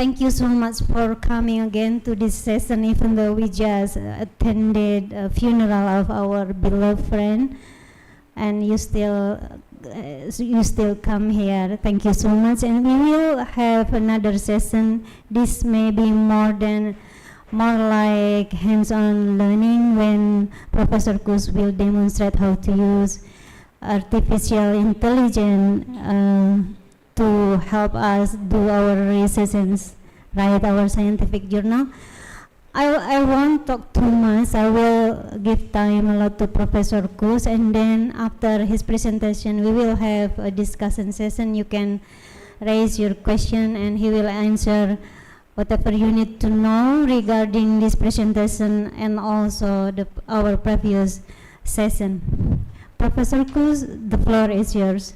thank you so much for coming again to this session, even though we just attended a funeral of our beloved friend, and you still come here. Thank you so much. And we will have another session. This may be more like hands-on learning when Professor Koos will demonstrate how to use artificial intelligence to help us do our research and write our scientific journal. I won't talk too much. I will give time a lot to Professor Koos, and then after his presentation, we will have a discussion session. You can raise your question, and he will answer whatever you need to know regarding this presentation and also our previous session. Professor Koos, the floor is yours.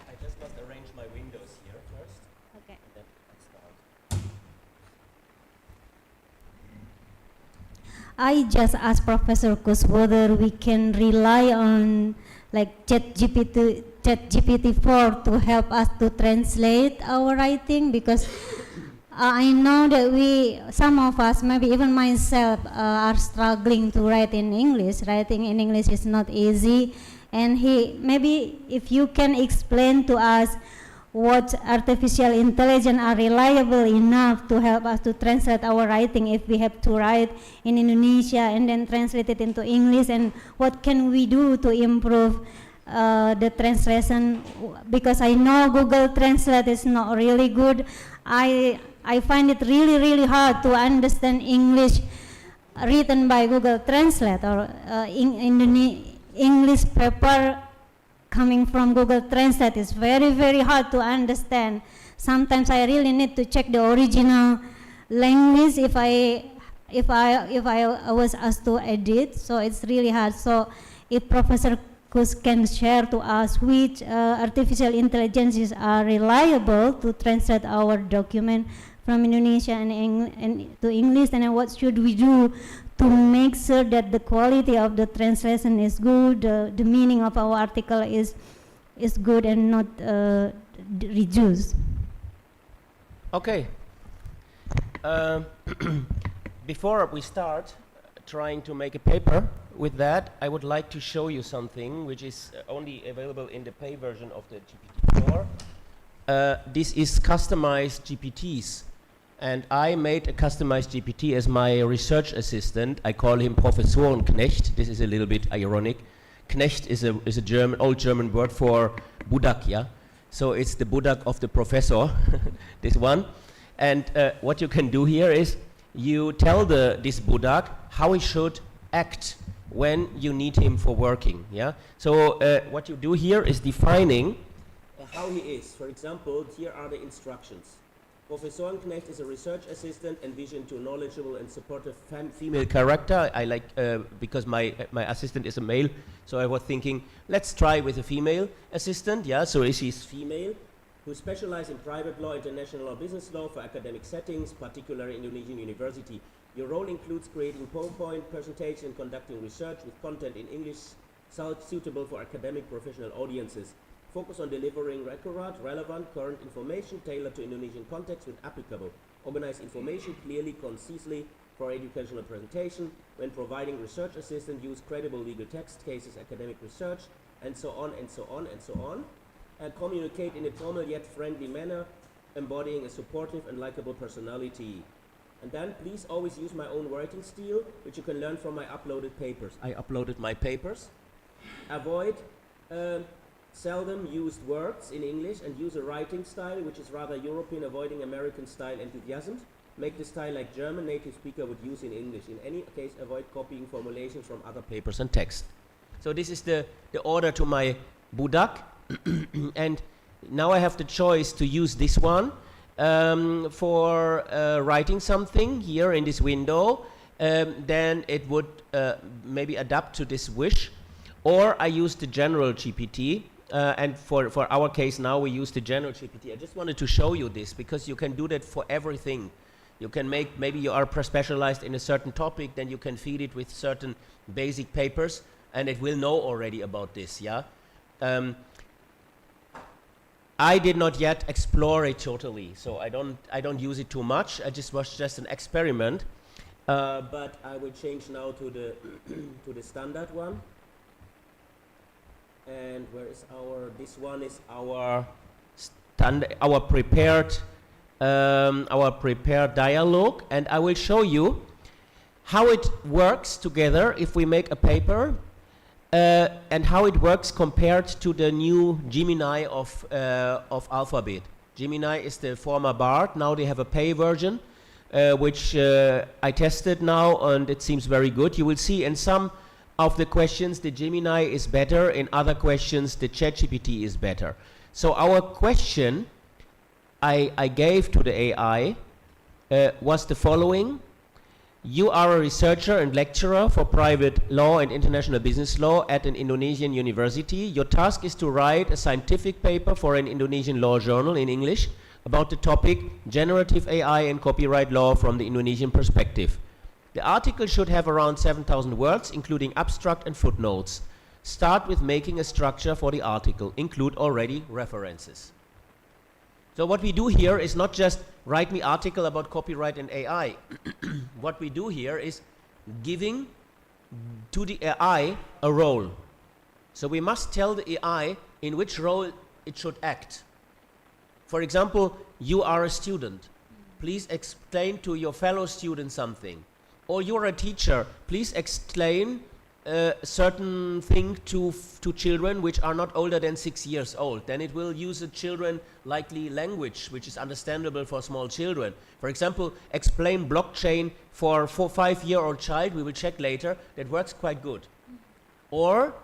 I just must arrange my windows here first. Okay. And then I'll start. I just asked Professor Koos whether we can rely on like ChatGPT-4 to help us to translate our writing, because I know that some of us, maybe even myself, are struggling to write in English. Writing in English is not easy, and maybe if you can explain to us what artificial intelligence are reliable enough to help us to translate our writing if we have to write in Indonesia and then translate it into English, and what can we do to improve the translation, because I know Google Translate is not really good. I find it really hard to understand English written by Google Translate, or English paper coming from Google Translate is very hard to understand. Sometimes I really need to check the original language if I was asked to edit, so it's really hard. So if Professor Koos can share to us which artificial intelligences are reliable to translate our document from Indonesia and to English, and then what should we do to make sure that the quality of the translation is good, the meaning of our article is good and not reduced. Okay. Before we start trying to make a paper with that, I would like to show you something which is only available in the pay version of the GPT-4. This is customized GPTs. And I made a customized GPT as my research assistant. I call him Professorenknecht. This is a little bit ironic. Knecht is a old German word for Budak, yeah? So it's the Budak of the professor, this one. And what you can do here is you tell this Budak how he should act when you need him for working, yeah? So what you do here is defining how he is. For example, here are the instructions. Professorenknecht is a research assistant envisioned to knowledgeable and supportive female character. I like, because my assistant is a male, so I was thinking, let's try with a female assistant, yeah, so she's female, who specializes in private law, international law, business law for academic settings, particularly Indonesian university. Your role includes creating PowerPoint presentation and conducting research with content in English suitable for academic professional audiences. Focus on delivering accurate, relevant, current information tailored to Indonesian context when applicable. Organize information clearly, concisely for educational presentation. When providing research assistance, use credible legal text, cases, academic research, and so on, and so on, and so on. And communicate in a formal yet friendly manner, embodying a supportive and likable personality. And then please always use my own writing style, which you can learn from my uploaded papers. I uploaded my papers. Avoid seldom used words in English and use a writing style which is rather European, avoiding American style enthusiasm. Make the style like German native speaker would use in English. In any case, avoid copying formulations from other papers and text. So this is the order to my Budak. And now I have the choice to use this one for writing something here in this window. Then it would maybe adapt to this wish. Or I use the general GPT. And for our case now, we use the general GPT. I just wanted to show you this because you can do that for everything. You can make, maybe you are specialized in a certain topic, then you can feed it with certain basic papers, and it will know already about this, yeah? I did not yet explore it totally, so I don't use it too much. I just was just an experiment, but I will change now to the to the standard one. And where is our? This one is our standard, our prepared dialogue, and I will show you how it works together if we make a paper. And how it works compared to the new Gemini of Alphabet. Gemini is the former Bard. Now they have a pay version, which I tested now, and it seems very good. You will see in some of the questions the Gemini is better. In other questions the ChatGPT is better. So our question I gave to the AI was the following. You are a researcher and lecturer for private law and international business law at an Indonesian university. Your task is to write a scientific paper for an Indonesian law journal in English about the topic Generative AI and Copyright Law from the Indonesian Perspective. The article should have around 7,000 words, including abstract and footnotes. Start with making a structure for the article. Include already references. So what we do here is not just write me article about copyright and AI. What we do here is giving to the AI a role. So we must tell the AI in which role it should act. For example, you are a student. Please explain to your fellow student something. Or you're a teacher. Please explain a certain thing to children which are not older than 6 years old. Then it will use a children likely language which is understandable for small children. For example, explain blockchain for 5-year-old child. We will check later. That works quite good. Or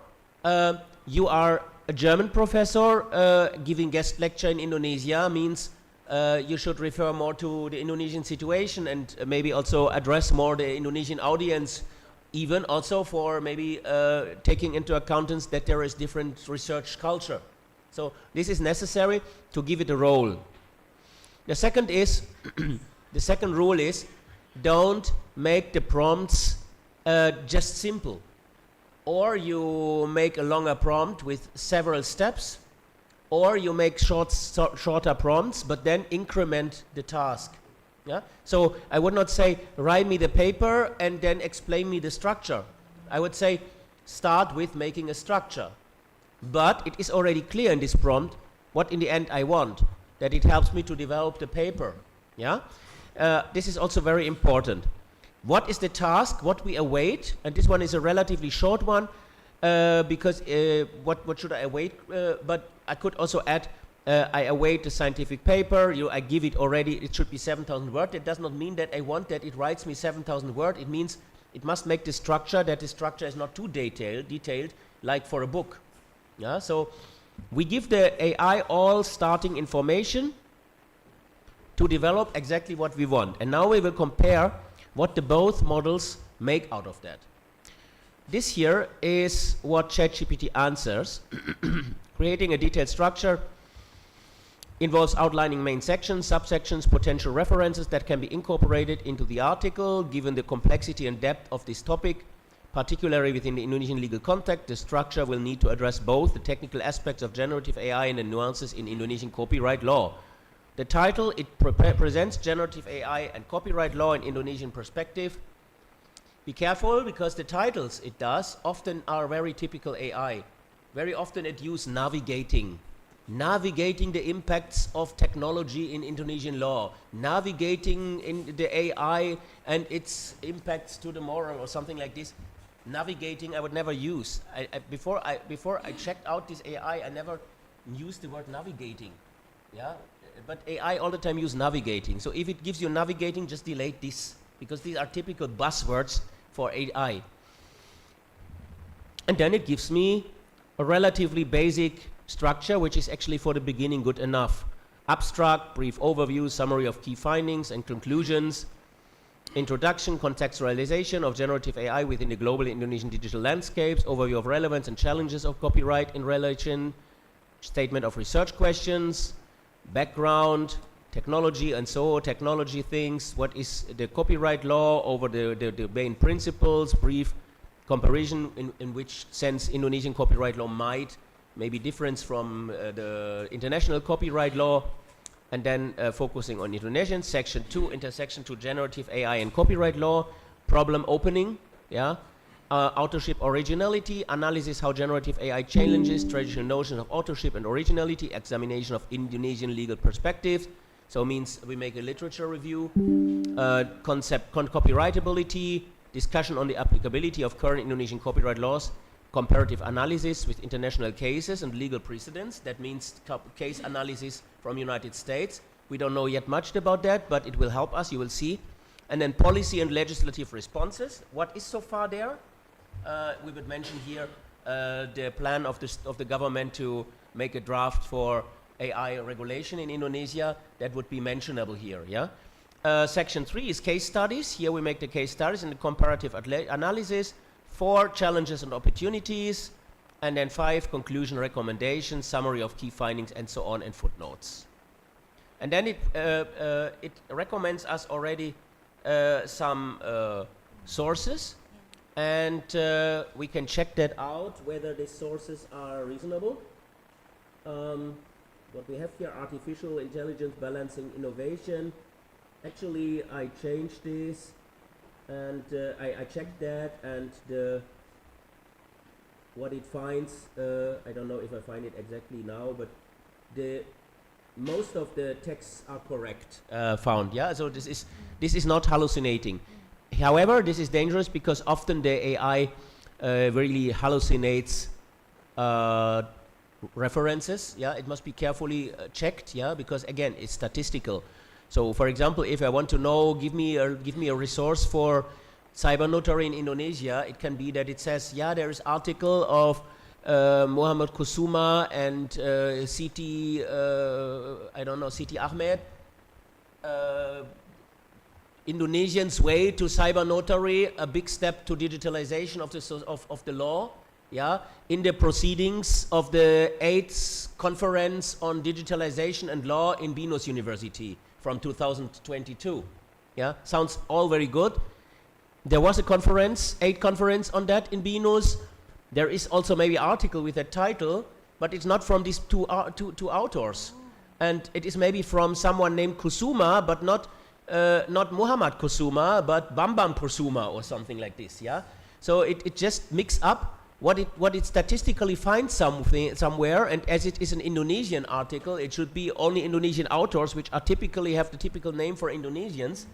you are a German professor giving guest lecture in Indonesia, means you should refer more to the Indonesian situation and maybe also address more the Indonesian audience, even also for maybe taking into account that there is different research culture. So this is necessary to give it a role. The second is, the second rule is, don't make the prompts just simple. Or you make a longer prompt with several steps, or you make shorter prompts, but then increment the task. Yeah? So I would not say, write me the paper and then explain me the structure. I would say, start with making a structure. But it is already clear in this prompt what in the end I want, that it helps me to develop the paper. Yeah? This is also very important. What is the task, what we await? And this one is a relatively short one, because what should I await? But I could also add, I await the scientific paper, I give it already, it should be 7,000 words. It does not mean that I want that it writes me 7,000 words. It means it must make the structure, that the structure is not too detailed like for a book. Yeah? So we give the AI all starting information to develop exactly what we want. And now we will compare what the both models make out of that. This here is what ChatGPT answers. Creating a detailed structure involves outlining main sections, subsections, potential references that can be incorporated into the article. Given the complexity and depth of this topic, particularly within the Indonesian legal context, the structure will need to address both the technical aspects of generative AI and the nuances in Indonesian copyright law. The title, it presents generative AI and copyright law in Indonesian perspective. Be careful, because the titles it does often are very typical AI. Very often it uses navigating the impacts of technology in Indonesian law, navigating in the AI and its impacts to the moral or something like this. Navigating I would never use. Before I checked out this AI, I never used the word navigating. Yeah, but AI all the time use navigating. So if it gives you navigating, just delete this, because these are typical buzzwords for AI. And then it gives me a relatively basic structure, which is actually for the beginning good enough. Abstract, brief overview, summary of key findings and conclusions, introduction, contextualization of generative AI within the global Indonesian digital landscapes, overview of relevance and challenges of copyright in relation, statement of research questions, background, technology and so technology things, what is the copyright law over the main principles, brief comparison in which sense Indonesian copyright law might maybe difference from the international copyright law, and then focusing on Indonesian. Section 2, intersection to generative AI and copyright law, problem opening, yeah. Authorship originality, analysis how generative AI challenges traditional notions of authorship and originality, examination of Indonesian legal perspectives. So means we make a literature review, copyrightability, discussion on the applicability of current Indonesian copyright laws, comparative analysis with international cases and legal precedents. That means case analysis from United States. We don't know yet much about that, but it will help us, you will see. And then policy and legislative responses. What is so far there? We would mention here the plan of the government to make a draft for AI regulation in Indonesia. That would be mentionable here, yeah? Section 3 is case studies. Here we make the case studies and the comparative analysis. 4, challenges and opportunities. And then 5, conclusion, recommendations, summary of key findings, and so on, and footnotes. And then it recommends us already some sources. And we can check that out, whether these sources are reasonable. What we have here, artificial intelligence balancing innovation. Actually, I changed this, and I checked that, and what it finds, I don't know if I find it exactly now, but most of the texts are correct found, yeah? So this is not hallucinating. However, this is dangerous because often the AI really hallucinates references. Yeah, it must be carefully checked. Yeah, because again, it's statistical. So, for example, if I want to know, give me a resource for cyber notary in Indonesia, it can be that it says, yeah, there is article of Muhammad Kusuma and Siti, I don't know, Siti Ahmed. Indonesians' way to cyber notary, a big step to digitalization of the law, yeah, in the proceedings of the 8th conference on digitalization and law in Binus University from 2022. Yeah, sounds all very good. There was a conference, 8th conference on that in Binus. There is also maybe an article with that title, but it's not from these two authors. And it is maybe from someone named Kusuma, but not Muhammad Kusuma, but Bambam Kusuma or something like this, yeah? So it just mix up what it statistically finds somewhere, and as it is an Indonesian article, it should be only Indonesian authors, which are typically have the typical name for Indonesians.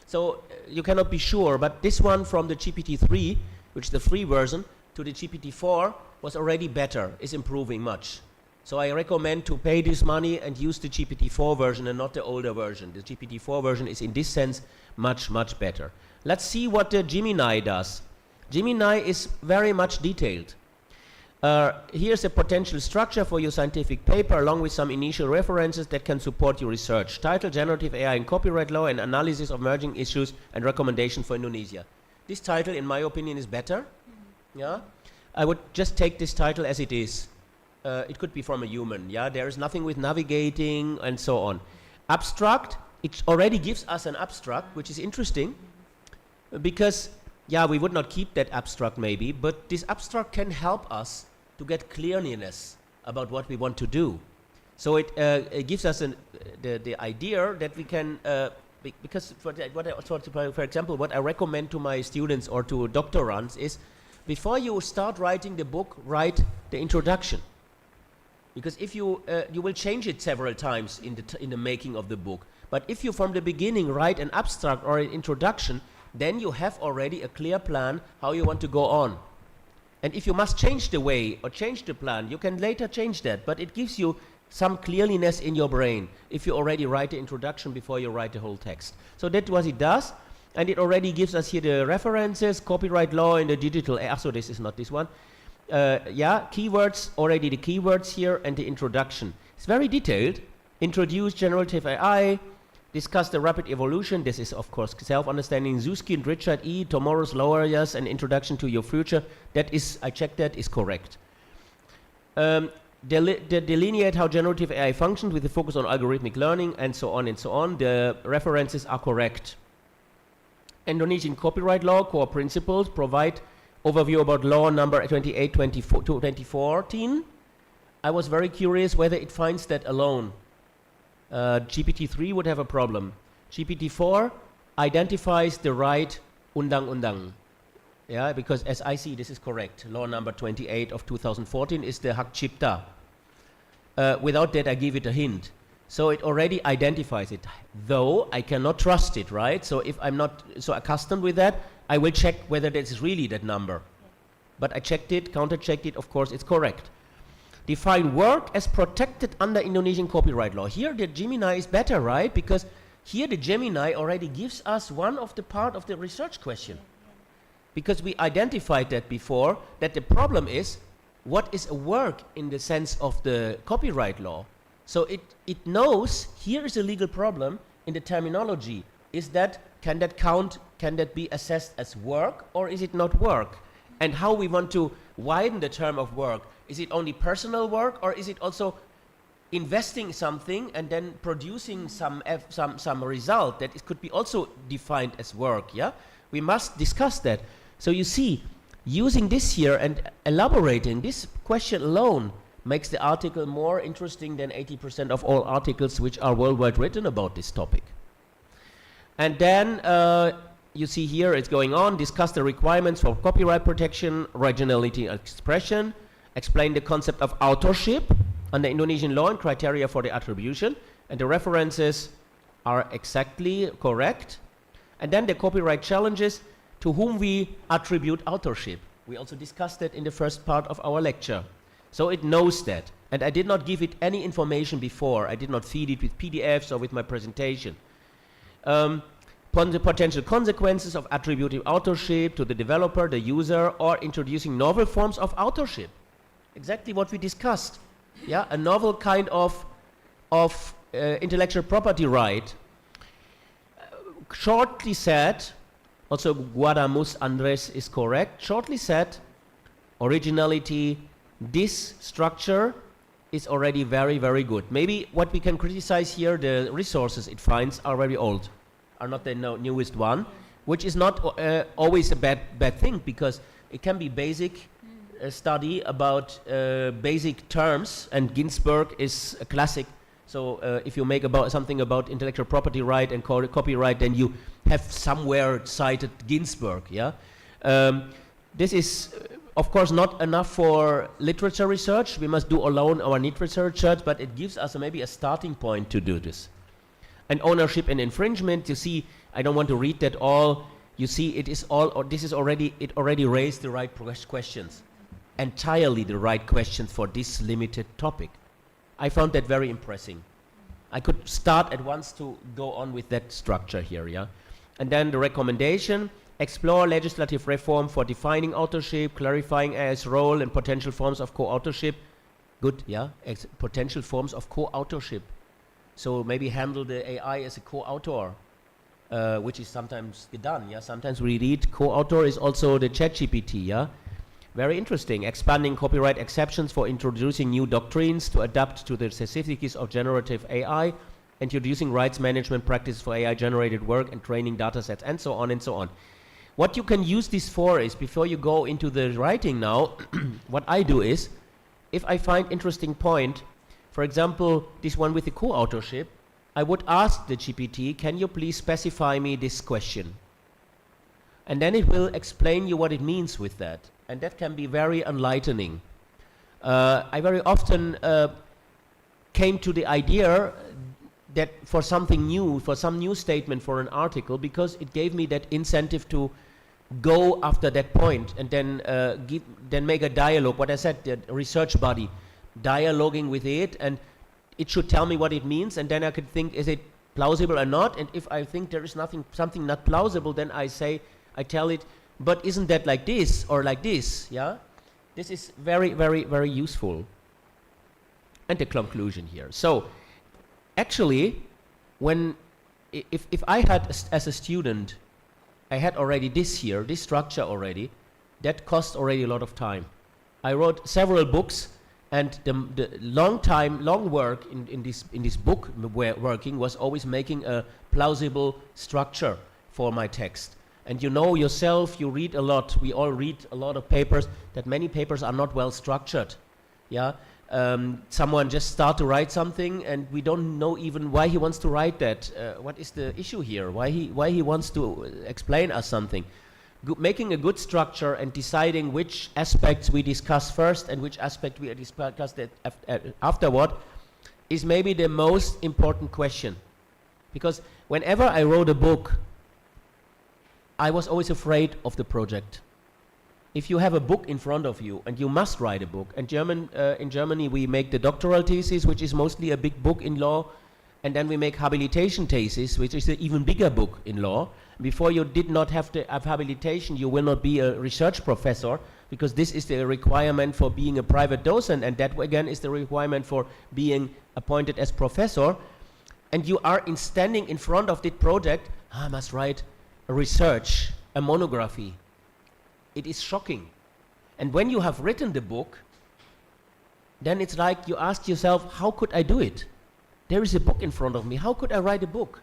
So you cannot be sure, but this one from the GPT-3, which is the free version, to the GPT-4 was already better, is improving much. So I recommend to pay this money and use the GPT-4 version and not the older version. The GPT-4 version is in this sense much, much better. Let's see what the Gemini does. Gemini is very much detailed. Here's a potential structure for your scientific paper along with some initial references that can support your research. Title, Generative AI and Copyright Law, and Analysis of Emerging Issues and Recommendation for Indonesia. This title, in my opinion, is better. Yeah, I would just take this title as it is. It could be from a human, yeah? There is nothing with navigating and so on. Abstract, it already gives us an abstract, which is interesting, because, yeah, we would not keep that abstract maybe, but this abstract can help us to get clearness about what we want to do. So it gives us the idea that we can, because for example, what I recommend to my students or to doctorants is, before you start writing the book, write the introduction. Because if you will change it several times in the making of the book. But if you from the beginning write an abstract or an introduction, then you have already a clear plan how you want to go on. And if you must change the way or change the plan, you can later change that. But it gives you some clearliness in your brain if you already write the introduction before you write the whole text. So that's what it does. And it already gives us here the references, copyright law in the digital. So this is not this one. Yeah, keywords, already the keywords here, and the introduction. It's very detailed. Introduce generative AI, discuss the rapid evolution. This is, of course, self-understanding. Zuski and Richard E., tomorrow's lawyers, and introduction to your future. That is, I checked that, is correct. Delineate how generative AI functions with a focus on algorithmic learning, and so on and so on. The references are correct. Indonesian copyright law, core principles, provide overview about law number 28/2014. I was very curious whether it finds that alone. GPT-3 would have a problem. GPT-4 identifies the right undang-undang. Yeah, because as I see, this is correct. Law number 28 of 2014 is the Hak Cipta. Without that, I give it a hint. So it already identifies it, though I cannot trust it, right? So if I'm not so accustomed with that, I will check whether that's really that number. But I checked it, counter-checked it, of course, it's correct. Define work as protected under Indonesian copyright law. Here the Gemini is better, right? Because here the Gemini already gives us one of the part of the research question. Because we identified that before, that the problem is, what is a work in the sense of the copyright law? So it knows, here is a legal problem in the terminology. Is that, can that count, can that be assessed as work, or is it not work? And how we want to widen the term of work. Is it only personal work, or is it also investing something and then producing some result that it could be also defined as work, yeah? We must discuss that. So you see, using this here and elaborating this question alone makes the article more interesting than 80% of all articles which are worldwide written about this topic. And then you see here it's going on, discuss the requirements for copyright protection, originality and expression, explain the concept of authorship under Indonesian law and criteria for the attribution, and the references are exactly correct. And then the copyright challenges, to whom we attribute authorship. We also discussed that in the first part of our lecture. So it knows that. And I did not give it any information before. I did not feed it with PDFs or with my presentation. The potential consequences of attributing authorship to the developer, the user, or introducing novel forms of authorship. Exactly what we discussed. Yeah, a novel kind of intellectual property right. Shortly said, also Guadamus Andres is correct, shortly said, originality, this structure is already very, very good. Maybe what we can criticize here, the resources it finds are very old, are not the newest one, which is not always a bad thing, because it can be basic study about basic terms, and Ginsberg is a classic. So if you make something about intellectual property right and copyright, then you have somewhere cited Ginsberg. Yeah, this is of course not enough for literature research. We must do alone our literature research, but it gives us maybe a starting point to do this. And ownership and infringement. You see, I don't want to read that all. You see, it is all. Or this is already. It already raised the right questions, entirely the right questions for this limited topic. I found that very impressive. I could start at once to go on with that structure here, yeah? And then the recommendation, explore legislative reform for defining authorship, clarifying AI's role and potential forms of co-authorship. Good, yeah? Potential forms of co-authorship. So maybe handle the AI as a co-author, which is sometimes done, yeah? Sometimes we read co-author is also the ChatGPT, yeah? Very interesting. Expanding copyright exceptions for introducing new doctrines to adapt to the specificities of generative AI, introducing rights management practices for AI-generated work and training data sets, and so on and so on. What you can use this for is, before you go into the writing now, what I do is, if I find interesting point, for example, this one with the co-authorship, I would ask the GPT, can you please specify me this question? And then it will explain you what it means with that. And that can be very enlightening. I very often came to the idea that for something new, for some new statement for an article, because it gave me that incentive to go after that point and then make a dialogue. What I said, the research body, dialoguing with it, and it should tell me what it means, and then I could think, is it plausible or not? And if I think there is something not plausible, then I tell it, but isn't that like this or like this? Yeah, this is very, very, very useful. And the conclusion here. So, actually, if I had as a student, I had already this structure already, that cost already a lot of time. I wrote several books, and the long work in this book working was always making a plausible structure for my text. And you know yourself, you read a lot, we all read a lot of papers, that many papers are not well structured. Yeah, someone just start to write something and we don't know even why he wants to write that. What is the issue here? Why he wants to explain us something? Making a good structure and deciding which aspects we discuss first and which aspect we discuss afterward is maybe the most important question. Because whenever I wrote a book, I was always afraid of the project. If you have a book in front of you and you must write a book, and in Germany we make the doctoral thesis, which is mostly a big book in law, and then we make habilitation thesis, which is an even bigger book in law. Before you did not have to have habilitation, you will not be a research professor, because this is the requirement for being a private docent, and that again is the requirement for being appointed as professor. And you are standing in front of this project, I must write a research, a monography. It is shocking. And when you have written the book, then it's like you ask yourself, how could I do it? There is a book in front of me. How could I write a book?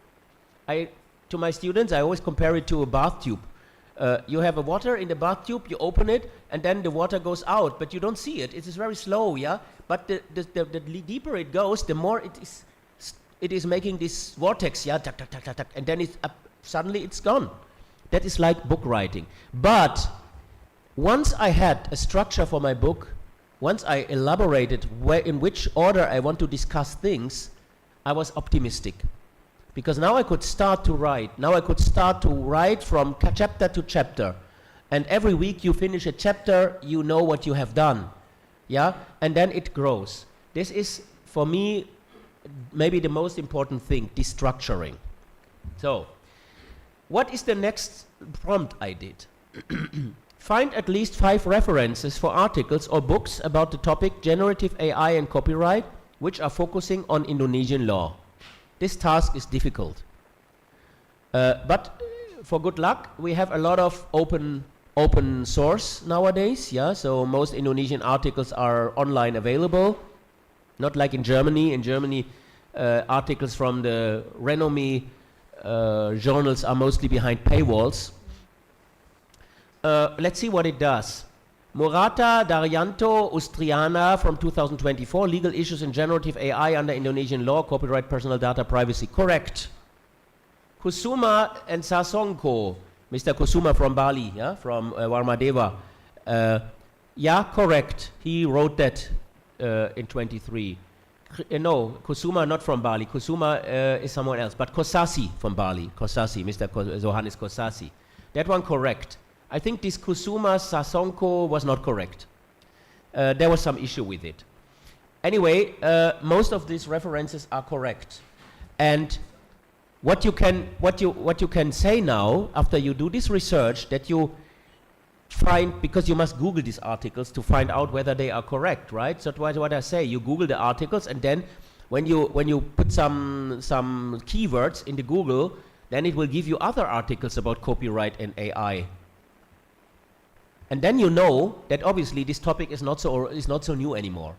To my students, I always compare it to a bath tube. You have a water in the bath tube, you open it, and then the water goes out, but you don't see it. It is very slow, yeah? But the deeper it goes, the more it is making this vortex, yeah? Tuck, tuck, tuck, tuck, tuck, and then suddenly it's gone. That is like book writing. But once I had a structure for my book, once I elaborated in which order I want to discuss things, I was optimistic. Because now I could start to write. Now I could start to write from chapter to chapter. And every week you finish a chapter, you know what you have done. Yeah? And then it grows. This is, for me, maybe the most important thing, destructuring. So, what is the next prompt I did? Find at least 5 references for articles or books about the topic generative AI and copyright, which are focusing on Indonesian law. This task is difficult. But for good luck, we have a lot of open source nowadays. Yeah, so most Indonesian articles are online available. Not like in Germany. In Germany, articles from the renowned journals are mostly behind paywalls. Let's see what it does. Murata Daryanto Ustriana from 2024, Legal Issues in Generative AI under Indonesian Law, Copyright, Personal Data, Privacy. Correct. Kusuma and Sasongko, Mr. Kusuma from Bali, yeah, from Warmadeva. Yeah, correct. He wrote that in 23. No, Kusuma not from Bali. Kusuma is someone else, but Kosasi from Bali. Kosasi, Mr. Johannes Kosasi. That one correct. I think this Kusuma Sasonko was not correct. There was some issue with it. Anyway, most of these references are correct. And what you can say now, after you do this research, that you find, because you must Google these articles to find out whether they are correct, right? So that's what I say. You Google the articles, and then when you put some keywords in the Google, then it will give you other articles about copyright and AI. And then you know that obviously this topic is not so new anymore.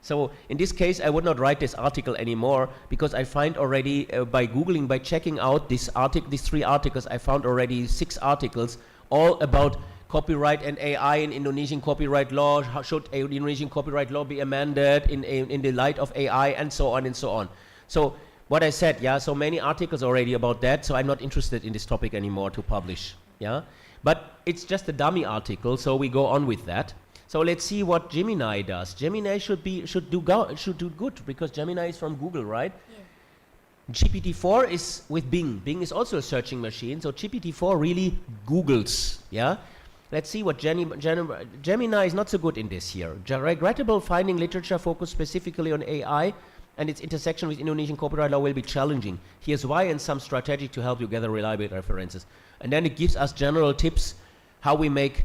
So in this case, I would not write this article anymore, because I find already by Googling, by checking out these 3 articles, I found already 6 articles all about copyright and AI in Indonesian copyright law. How should Indonesian copyright law be amended in the light of AI, and so on and so on. So what I said, yeah, so many articles already about that, so I'm not interested in this topic anymore to publish, yeah. But it's just a dummy article, so we go on with that. So let's see what Gemini does. Gemini should do good, because Gemini is from Google, right? Yeah. GPT-4 is with Bing. Bing is also a searching machine, so GPT-4 really Googles, yeah? Let's see what Gemini is not so good in this here. Regrettable finding literature focused specifically on AI and its intersection with Indonesian copyright law will be challenging. Here's why and some strategy to help you gather reliable references. And then it gives us general tips how we make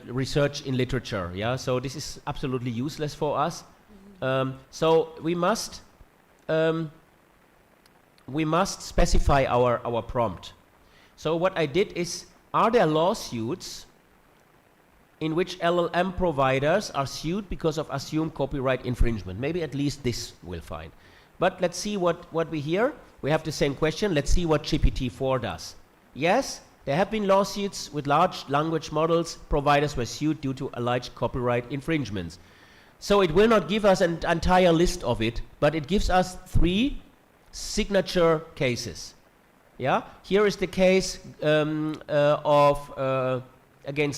research in literature. Yeah, so this is absolutely useless for us. So we must specify our prompt. So what I did is, are there lawsuits in which LLM providers are sued because of assumed copyright infringement? Maybe at least this we'll find. But let's see what we hear. We have the same question. Let's see what GPT-4 does. Yes, there have been lawsuits with large language models. Providers were sued due to alleged copyright infringements. So it will not give us an entire list of it, but it gives us 3 signature cases. Yeah, here is the case against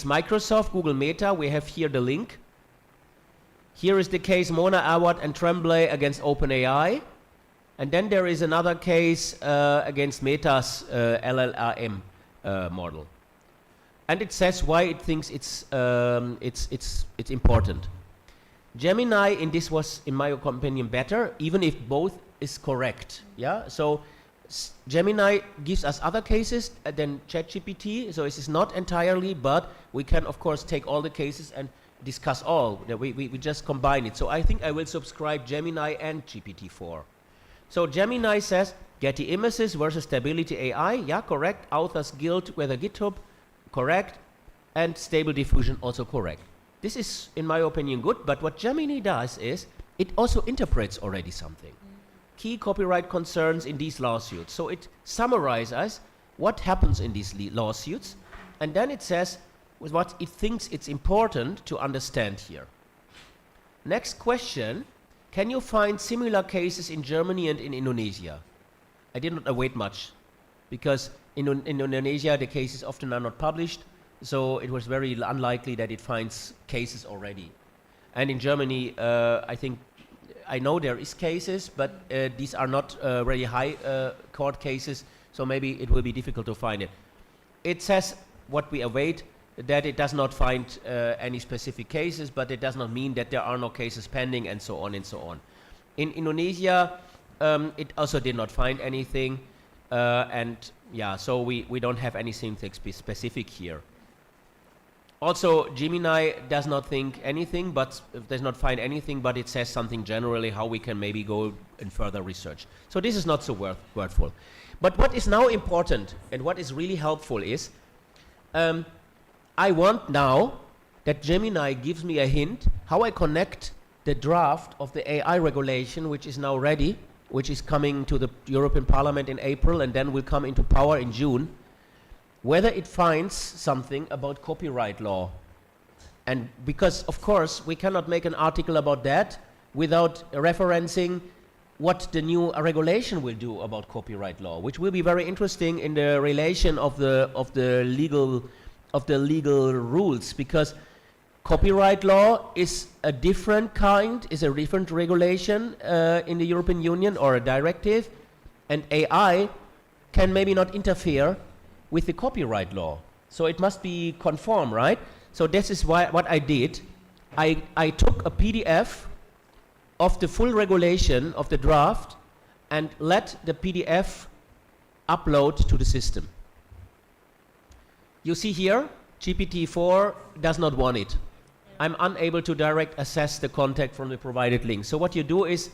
Microsoft, Google Meta. We have here the link. Here is the case Mona Awad and Tremblay against OpenAI. And then there is another case against Meta's LLM model. And it says why it thinks it's important. Gemini in this was, in my opinion, better, even if both is correct. Yeah. So Gemini gives us other cases than ChatGPT. So it is not entirely, but we can of course take all the cases and discuss all. We just combine it. So I think I will subscribe Gemini and GPT-4. So Gemini says Getty Images versus Stability AI. Yeah, correct. Authors Guild whether GitHub, correct. And Stable Diffusion, also correct. This is, in my opinion, good. But what Gemini does is it also interprets already something. Key copyright concerns in these lawsuits. So it summarizes what happens in these lawsuits, and then it says what it thinks it's important to understand here. Next question, can you find similar cases in Germany and in Indonesia? I did not await much, because in Indonesia the cases often are not published, so it was very unlikely that it finds cases already. And in Germany, I know there is cases, but these are not very high court cases, so maybe it will be difficult to find it. It says what we await, that it does not find any specific cases, but it does not mean that there are no cases pending, and so on and so on. In Indonesia, it also did not find anything, and yeah, so we don't have anything specific here. Also, Gemini does not think anything, but does not find anything, but it says something generally how we can maybe go in further research. So this is not so worthful. But what is now important and what is really helpful is, I want now that Gemini gives me a hint how I connect the draft of the AI regulation, which is now ready, which is coming to the European Parliament in April and then will come into power in June, whether it finds something about copyright law. And because, of course, we cannot make an article about that without referencing what the new regulation will do about copyright law, which will be very interesting in the relation of the legal rules, because copyright law is a different kind, is a different regulation in the European Union, or a directive, and AI can maybe not interfere with the copyright law. So it must be conform, right? So this is what I did. I took a PDF of the full regulation of the draft and let the PDF upload to the system. You see here, GPT-4 does not want it. I'm unable to direct assess the content from the provided link. So what you do is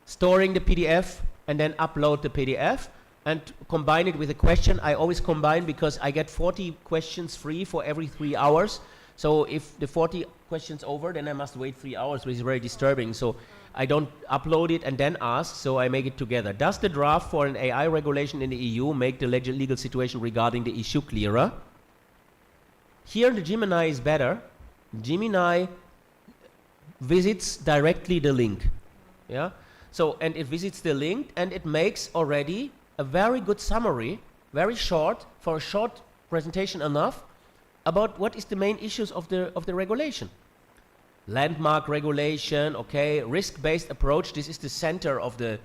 storing the PDF and then upload the PDF and combine it with a question. I always combine because I get 40 questions free for every 3 hours. So if the 40 questions over, then I must wait 3 hours, which is very disturbing. So I don't upload it and then ask, so I make it together. Does the draft for an AI regulation in the EU make the legal situation regarding the issue clearer? Here the Gemini is better. Gemini visits directly the link. Yeah. So, and it visits the link and it makes already a very good summary, very short, for a short presentation enough, about what is the main issues of the regulation. Landmark regulation, okay, risk-based approach. This is the center of the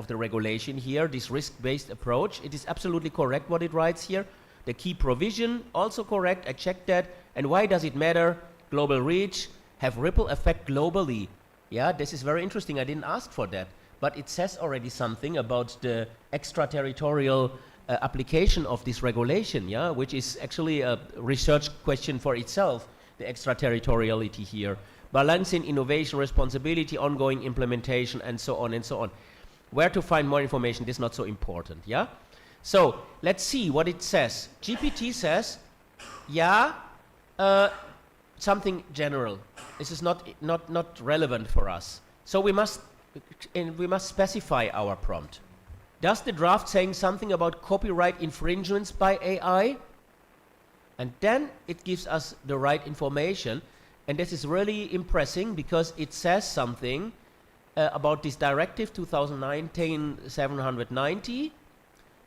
regulation here. This risk-based approach. It is absolutely correct what it writes here. The key provision also correct. I checked that. And why does it matter? Global reach, have ripple effect globally. Yeah, this is very interesting. I didn't ask for that, but it says already something about the extraterritorial application of this regulation, yeah, which is actually a research question for itself, the extraterritoriality here. Balancing innovation, responsibility, ongoing implementation, and so on and so on. Where to find more information, this is not so important, yeah? So, let's see what it says. GPT says, yeah, something general. This is not relevant for us. So we must specify our prompt. Does the draft saying something about copyright infringements by AI? And then it gives us the right information. and this is really impressive because it says something about this directive 2019-790,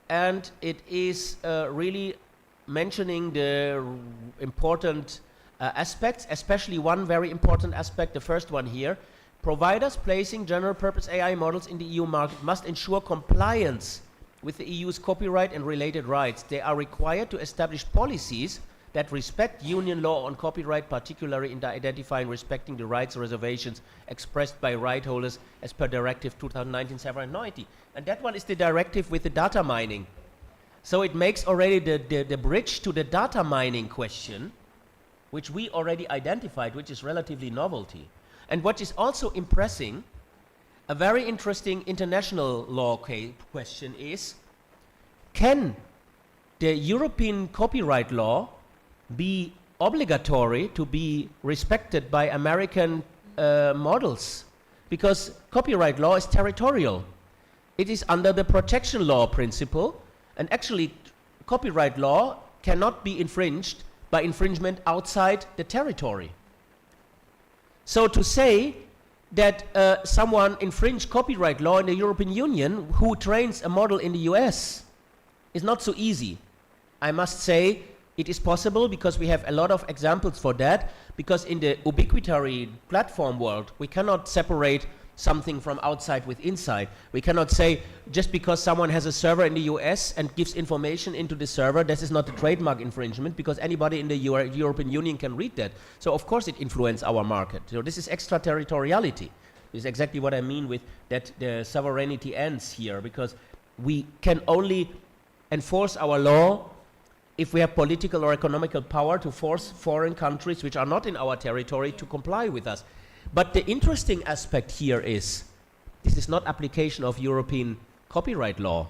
and it is really mentioning the important aspects, especially one very important aspect, the first one here. Providers placing general purpose AI models in the EU market must ensure compliance with the EU's copyright and related rights. They are required to establish policies that respect union law on copyright, particularly in identifying and respecting the rights reservations expressed by right holders as per Directive 2019-790. And that one is the directive with the data mining. So it makes already the bridge to the data mining question, which we already identified, which is relatively novelty. And what is also impressing, a very interesting international law question is, can the European copyright law be obligatory to be respected by American models? Because copyright law is territorial. It is under the protection law principle, and actually copyright law cannot be infringed by infringement outside the territory. So to say that someone infringed copyright law in the European Union who trains a model in the US is not so easy. I must say it is possible because we have a lot of examples for that, because in the ubiquitary platform world we cannot separate something from outside with inside. We cannot say just because someone has a server in the US and gives information into the server, this is not a trademark infringement, because anybody in the European Union can read that. So of course it influences our market. So this is extraterritoriality. This is exactly what I mean with that the sovereignty ends here, because we can only enforce our law if we have political or economical power to force foreign countries which are not in our territory to comply with us. But the interesting aspect here is, this is not application of European copyright law.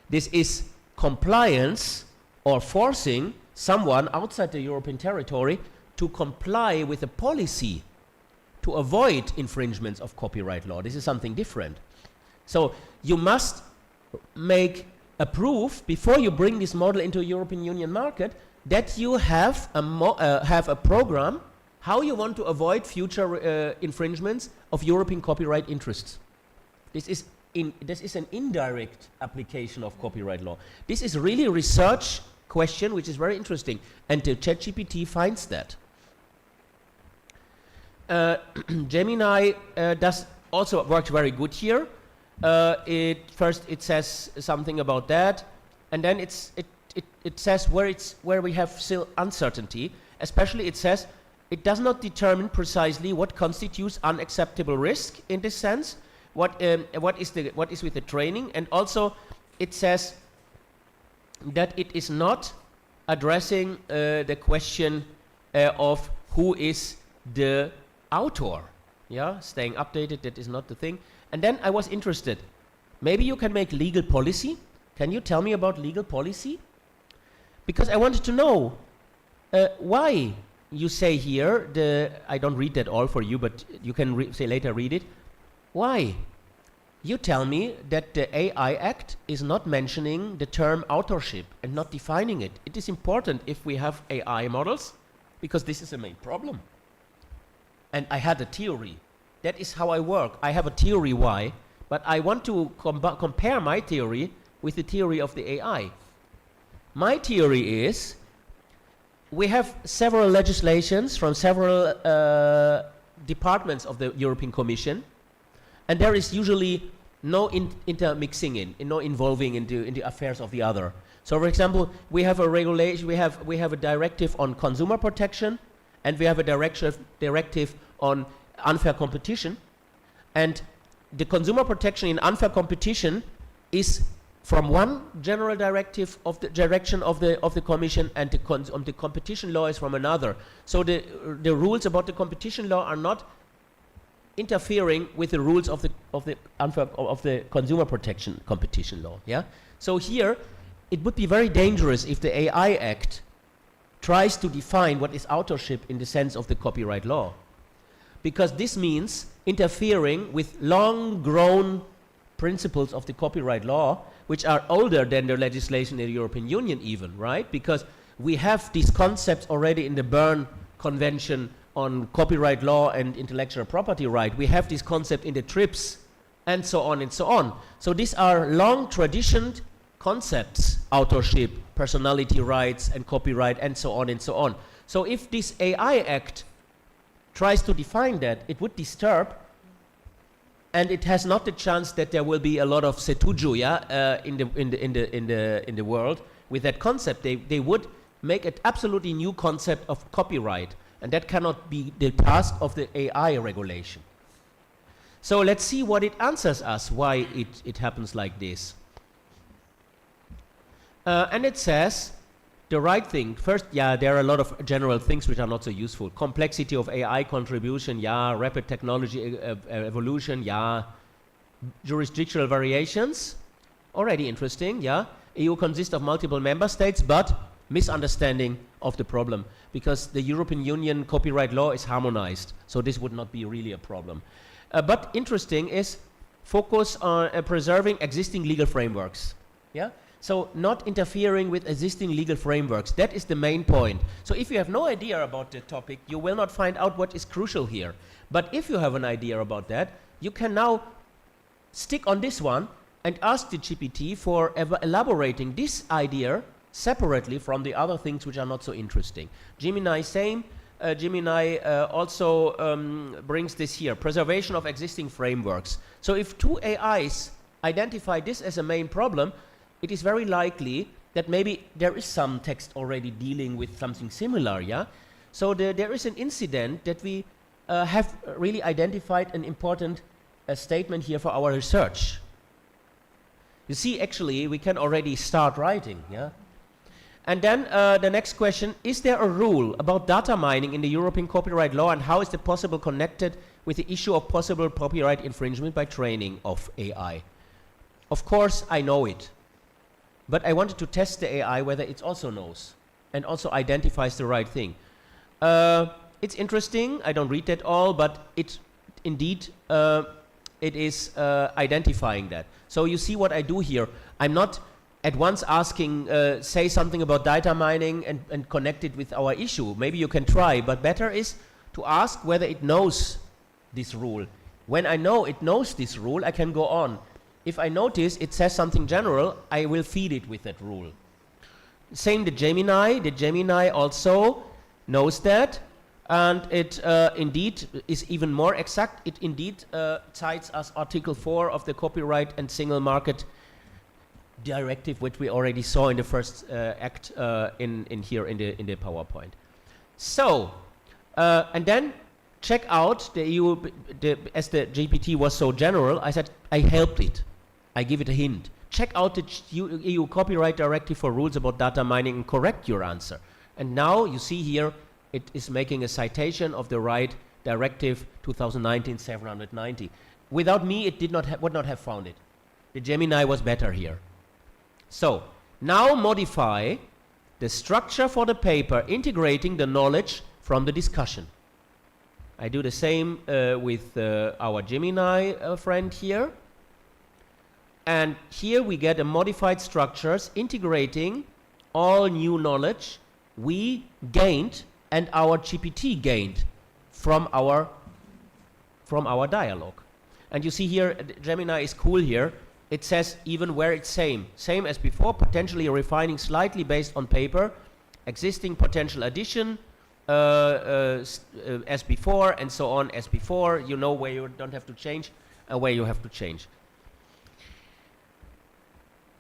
This is compliance or forcing someone outside the European territory to comply with a policy to avoid infringements of copyright law. This is something different. So you must make a proof before you bring this model into a European Union market that you have a program how you want to avoid future infringements of European copyright interests. This is an indirect application of copyright law. This is really a research question which is very interesting, and the ChatGPT finds that. Gemini does also works very good here. First it says something about that, and then it says where we have still uncertainty. Especially it says it does not determine precisely what constitutes unacceptable risk in this sense. What is with the training, and also it says that it is not addressing the question of who is the author. Yeah, staying updated, that is not the thing. And then I was interested, maybe you can make legal policy. Can you tell me about legal policy? Because I wanted to know why you say here, I don't read that all for you, but you can say later read it. Why? You tell me that the AI Act is not mentioning the term authorship and not defining it. It is important if we have AI models, because this is a main problem. And I had a theory. That is how I work. I have a theory why, but I want to compare my theory with the theory of the AI. My theory is, we have several legislations from several departments of the European Commission, and there is usually no intermixing no involving in the affairs of the other. So for example, we have a regulation, we have a directive on consumer protection, and we have a directive on unfair competition, and the consumer protection in unfair competition is from one general directive of the direction of the Commission, and the competition law is from another. So the rules about the competition law are not interfering with the rules of the consumer protection competition law. Yeah. So here it would be very dangerous if the AI Act tries to define what is authorship in the sense of the copyright law, because this means interfering with long-grown principles of the copyright law, which are older than the legislation in the European Union even, right? Because we have these concepts already in the Berne Convention on Copyright Law and Intellectual Property Right. We have this concept in the TRIPS, and so on and so on. So these are long traditioned concepts: authorship, personality rights, and copyright, and so on and so on. So if this AI Act tries to define that, it would disturb, and it has not the chance that there will be a lot of setuju, in the world with that concept. They would make an absolutely new concept of copyright, and that cannot be the task of the AI regulation. So let's see what it answers us, why it happens like this. And it says the right thing. First, there are a lot of general things which are not so useful. Complexity of AI contribution, rapid technology evolution, jurisdictional variations, already interesting, EU consists of multiple member states, but misunderstanding of the problem, because the European Union copyright law is harmonized, so this would not be really a problem. But interesting is focus on preserving existing legal frameworks. So not interfering with existing legal frameworks. That is the main point. So if you have no idea about the topic, you will not find out what is crucial here. But if you have an idea about that, you can now stick on this one and ask the GPT for elaborating this idea separately from the other things which are not so interesting. Gemini, same. Gemini also brings this here, preservation of existing frameworks. So if two AIs identify this as a main problem, it is very likely that maybe there is some text already dealing with something similar, So there is an incident that we have really identified an important statement here for our research. You see, actually, we can already start writing, And then the next question, is there a rule about data mining in the European copyright law, and how is it possible connected with the issue of possible copyright infringement by training of AI? Of course, I know it. But I wanted to test the AI whether it also knows and also identifies the right thing. It's interesting. I don't read that all, but it indeed it is identifying that. So you see what I do here. I'm not at once asking, say something about data mining and connect it with our issue. Maybe you can try, but better is to ask whether it knows this rule. When I know it knows this rule, I can go on. If I notice it says something general, I will feed it with that rule. Same the Gemini. The Gemini also knows that, and it indeed is even more exact. It indeed cites us Article 4 of the Copyright and Single Market Directive, which we already saw in the first act in here in the PowerPoint. So, and then check out the EU, as the GPT was so general, I said I helped it. I give it a hint. Check out the EU Copyright Directive for rules about data mining and correct your answer. And now you see here it is making a citation of the right directive 2019-790. Without me, it would not have found it. The Gemini was better here. So now modify the structure for the paper, integrating the knowledge from the discussion. I do the same with our Gemini friend here. And here we get a modified structures integrating all new knowledge we gained and our GPT gained from our dialogue. And you see here, Gemini is cool here. It says even where it's same as before, potentially refining slightly based on paper, existing potential addition as before, and so on as before. You know where you don't have to change and where you have to change.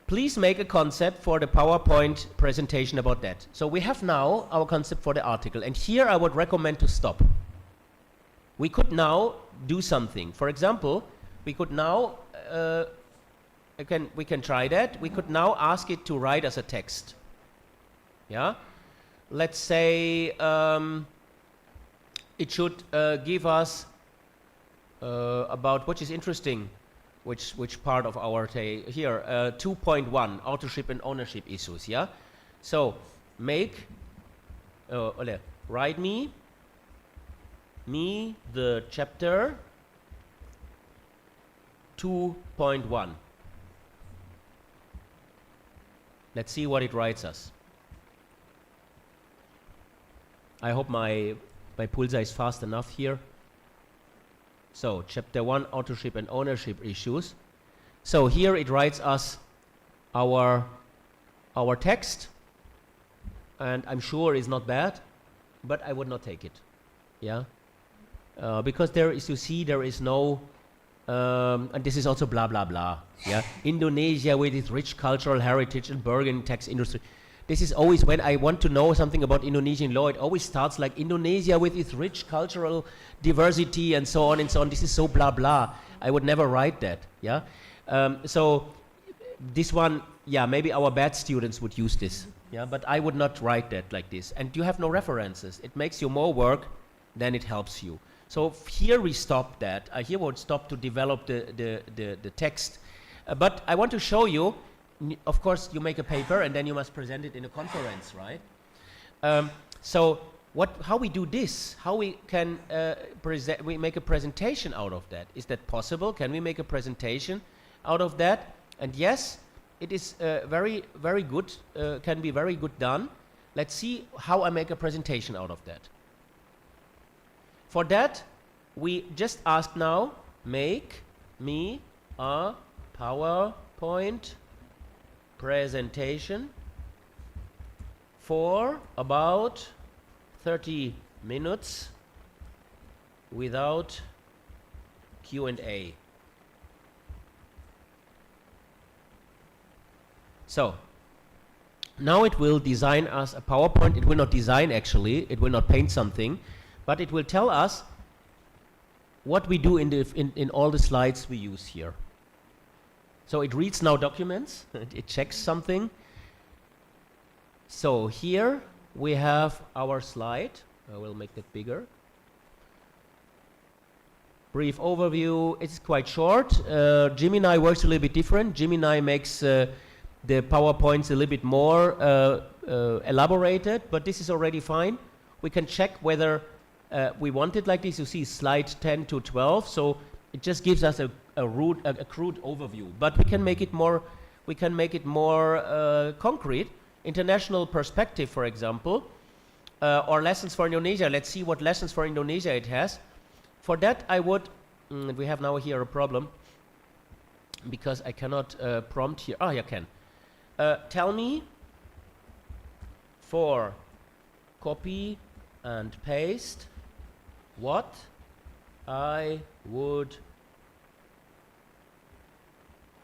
Please make a concept for the PowerPoint presentation about that. So we have now our concept for the article, and here I would recommend to stop. We could now do something. For example, we could now, we can try that. We could now ask it to write us a text. Let's say it should give us about what is interesting. Which part of our here 2.1 authorship and ownership issues, so make write me the chapter 2.1. Let's see what it writes us. I hope my my pulsar is fast enough here. So chapter 1, authorship and ownership issues. So here it writes us our text, and I'm sure it's not bad, but I would not take it. Yeah, because there is, you see, there is no, and this is also blah blah blah. Yeah, Indonesia with its rich cultural heritage and burgeoning tax industry. This is always when I want to know something about Indonesian law, it always starts like Indonesia with its rich cultural diversity and so on and so on. This is so blah blah. I would never write that. Yeah, so this one, yeah, maybe our bad students would use this. Yeah, but I would not write that like this. And you have no references. It makes you more work than it helps you. So here we stop that. Here we would stop to develop the text. But I want to show you, of course, you make a paper and then you must present it in a conference, right? So how we do this, how we can we make a presentation out of that. Is that possible? Can we make a presentation out of that? And yes, it is very, very good, can be very good done. Let's see how I make a presentation out of that. For that, we just ask now, make me a PowerPoint presentation for about 30 minutes without Q&A. So now it will design us a PowerPoint. It will not design actually, it will not paint something, but it will tell us what we do in all the slides we use here. So it reads now documents, it checks something. So here we have our slide. I will make that bigger. Brief overview. It's quite short. Gemini works a little bit different. Gemini makes the PowerPoints a little bit more elaborated, but this is already fine. We can check whether we want it like this. You see slide 10 to 12, so it just gives us a crude overview, but we can make it more concrete. International perspective, for example, or lessons for Indonesia. Let's see what lessons for Indonesia it has. For that I would, we have now here a problem because I cannot prompt here. You can. Tell me for copy and paste what I would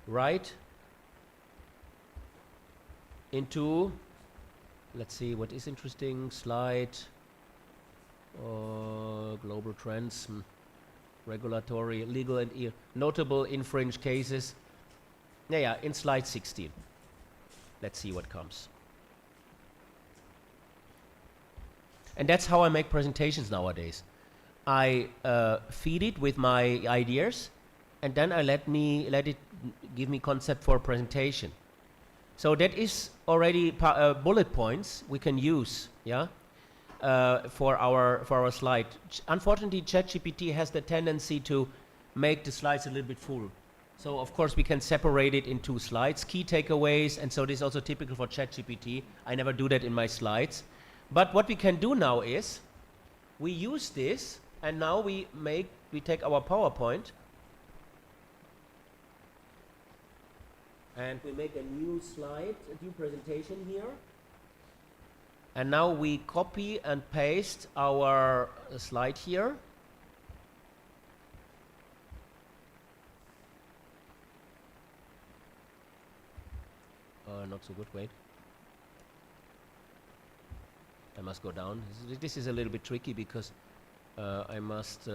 write into, let's see what is interesting, slide, global trends, regulatory, legal and notable infringe cases. Yeah, in slide 16. Let's see what comes. And that's how I make presentations nowadays. I feed it with my ideas, and then I let it give me concept for a presentation. So that is already bullet points we can use, yeah, for our slide. Unfortunately, ChatGPT has the tendency to make the slides a little bit full. So of course we can separate it into slides, key takeaways, and so this is also typical for ChatGPT. I never do that in my slides. But what we can do now is we use this, and now we take our PowerPoint and we make a new slide, a new presentation here. And now we copy and paste our slide here. Not so good, wait. I must go down. This is a little bit tricky because I must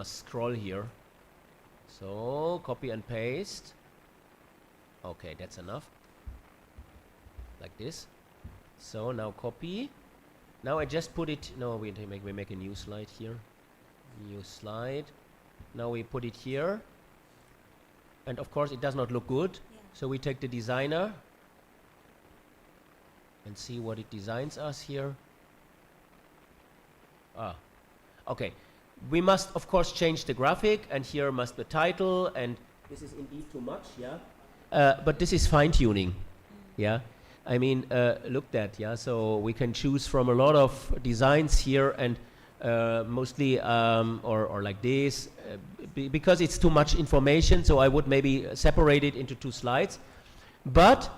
scroll here. So copy and paste. Okay, that's enough. Like this. So now copy. Now I just put it. No, we make a new slide here. New slide. Now we put it here. And of course it does not look good. Yeah. So we take the designer and see what it designs us here. Okay. We must of course change the graphic, and here must the title, and this is indeed too much, yeah. But this is fine-tuning, yeah. I mean, looked at, yeah. So we can choose from a lot of designs here, and mostly or like this, because it's too much information. So I would maybe separate it into 2 slides, but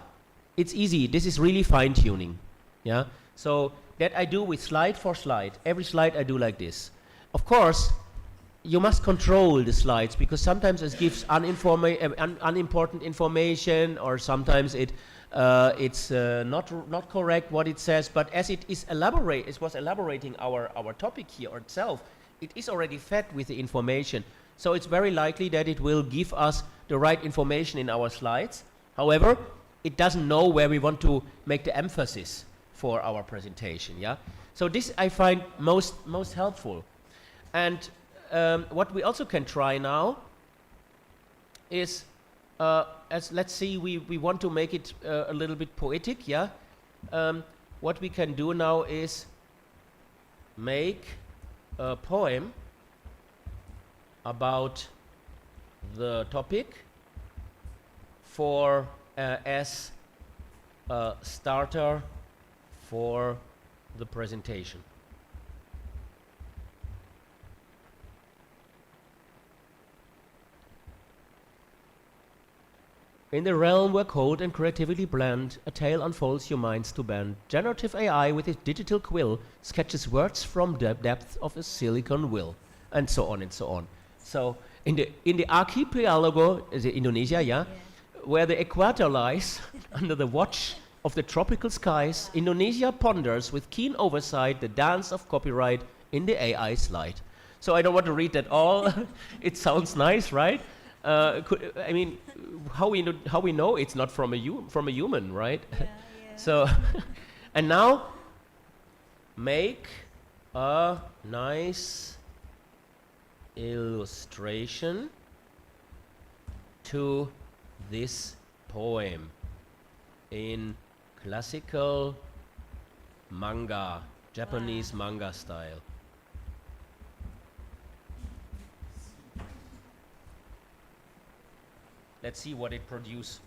it's easy. This is really fine-tuning, yeah. So that I do with slide for slide. Every slide I do like this. Of course, you must control the slides, because sometimes it gives unimportant information, or sometimes it's not correct what it says. But as it was elaborating our topic here itself, it is already fed with the information. So it's very likely that it will give us the right information in our slides. However, it doesn't know where we want to make the emphasis for our presentation, yeah? So this I find most helpful. And what we also can try now is, as let's see, we want to make it a little bit poetic, yeah? What we can do now is make a poem about the topic for as a starter for the presentation. In the realm where code and creativity blend, a tale unfolds your minds to bend. Generative AI with its digital quill sketches words from the depth of a silicon will, and so on and so on. So in the archipelago, is it Indonesia, yeah? Where the equator lies under the watch of the tropical skies, Indonesia ponders with keen oversight the dance of copyright in the AI slide. So I don't want to read that all. It sounds nice, right? I mean, how we know it's not from a human, right? Yeah, yeah. So, and now make a nice illustration to this poem in classical manga, Japanese manga style. Let's see what it produces.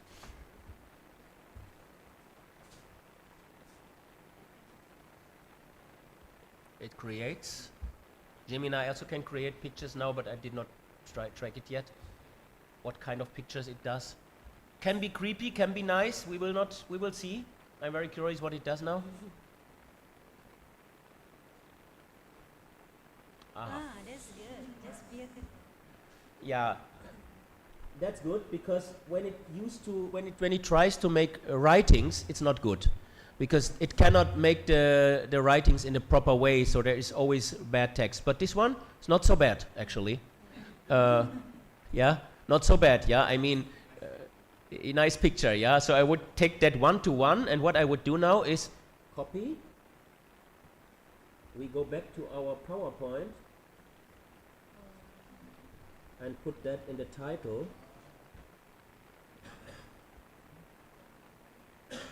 It creates. Gemini also can create pictures now, but I did not track it yet. What kind of pictures it does. Can be creepy, can be nice. We will see. I'm very curious what it does now. That's good. That's beautiful. Yeah. That's good, because when it tries to make writings, it's not good, because it cannot make the writings in the proper way, so there is always bad text. But this one, it's not so bad, actually. Yeah, not so bad, yeah. I mean, a nice picture, yeah. So I would take that 1-to-1, and what I would do now is copy. We go back to our PowerPoint and put that in the title.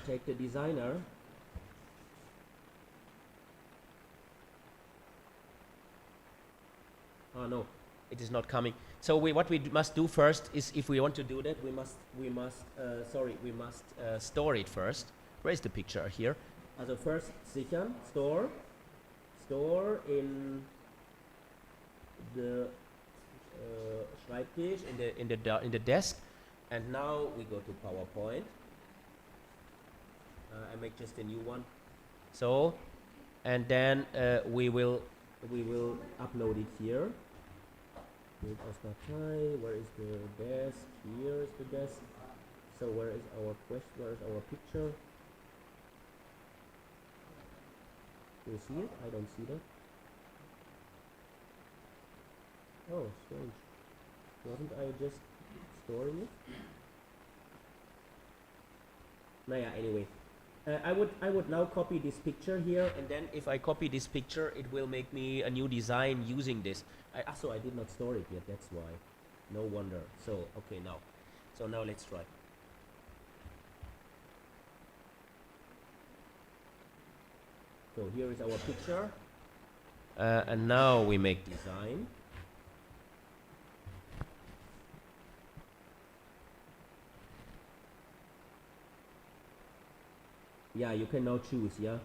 Take the designer. Oh no, it is not coming. So what we must do first is, if we want to do that, we must store it first. Where is the picture here? Also first sichern, store in the Schreibtisch, in the desk, and now we go to PowerPoint. I make just a new one. So, and then we will upload it here. Where is the desk? Here is the desk. So where is our question? Where is our picture? Do you see it? I don't see that. Oh, strange. Wasn't I just storing it? Naja, anyway. I would now copy this picture here, and then if I copy this picture, it will make me a new design using this. So I did not store it yet, that's why. No wonder. So, okay, now. So now let's try. So here is our picture. And now we make design. Yeah, you can now choose, yeah.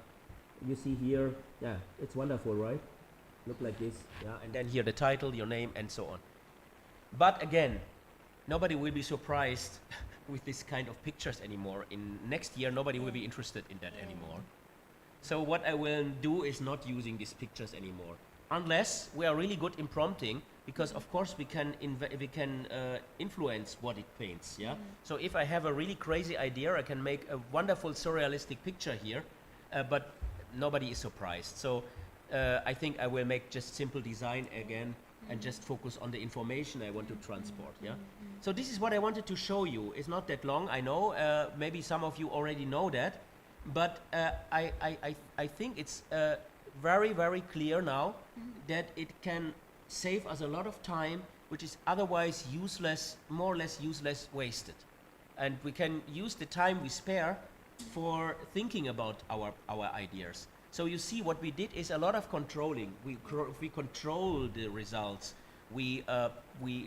You see here, yeah, it's wonderful, right? Look like this, yeah, and then here the title, your name, and so on. But again, nobody will be surprised with this kind of pictures anymore. In next year, nobody will be interested in that anymore. So what I will do is not using these pictures anymore, unless we are really good in prompting, because of course we can influence what it paints, yeah? So if I have a really crazy idea, I can make a wonderful surrealistic picture here, but nobody is surprised. So I think I will make just simple design again and just focus on the information I want to transport, yeah? So this is what I wanted to show you. It's not that long, I know, maybe some of you already know that, but I think it's very, very clear now that it can save us a lot of time, which is otherwise useless, more or less useless, wasted. And we can use the time we spare for thinking about our ideas. So you see what we did is a lot of controlling. We control the results. We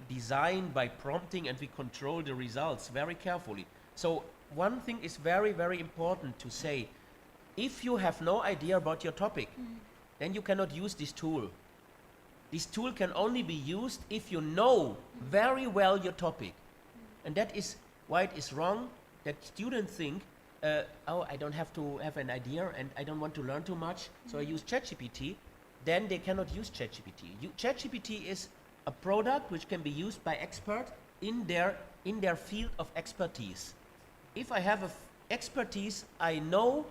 design by prompting, and we control the results very carefully. So one thing is very, very important to say. If you have no idea about your topic, then you cannot use this tool. This tool can only be used if you know very well your topic. And that is why it is wrong that students think, oh, I don't have to have an idea and I don't want to learn too much, so I use ChatGPT. Then they cannot use ChatGPT. ChatGPT is a product which can be used by experts in their field of expertise. If I have expertise, I know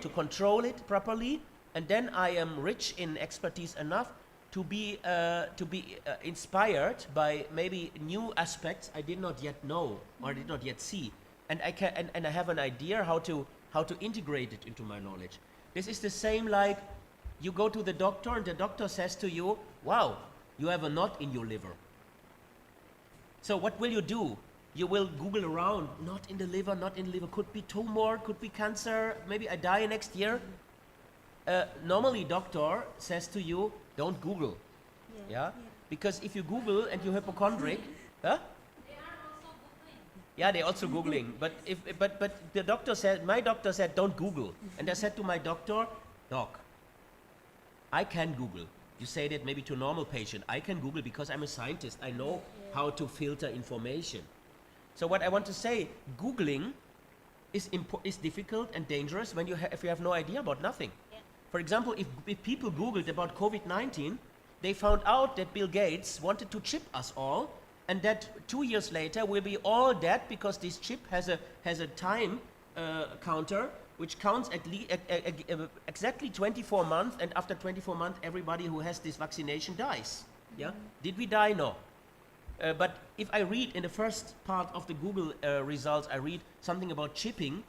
to control it properly, and then I am rich in expertise enough to be inspired by maybe new aspects I did not yet know or did not yet see, and I have an idea how to integrate it into my knowledge. This is the same like you go to the doctor and the doctor says to you, wow, you have a knot in your liver. So what will you do? You will Google around, not in the liver, could be tumor, could be cancer, maybe I die next year. Normally doctor says to you, don't Google, yeah? Because if you Google and you're hypochondriac, huh? Yeah, they're also Googling, but the doctor said, my doctor said, don't Google. And I said to my doctor, doc, I can Google. You say that maybe to a normal patient, I can Google because I'm a scientist, I know how to filter information. So what I want to say, Googling is difficult and dangerous when if you have no idea about nothing. Yeah. For example, if people Googled about COVID-19, they found out that Bill Gates wanted to chip us all, and that 2 years later we'll be all dead because this chip has a time counter which counts exactly 24 months, and after 24 months everybody who has this vaccination dies. Yeah? Did we die? No. But if I read in the first part of the Google results, I read something about chipping,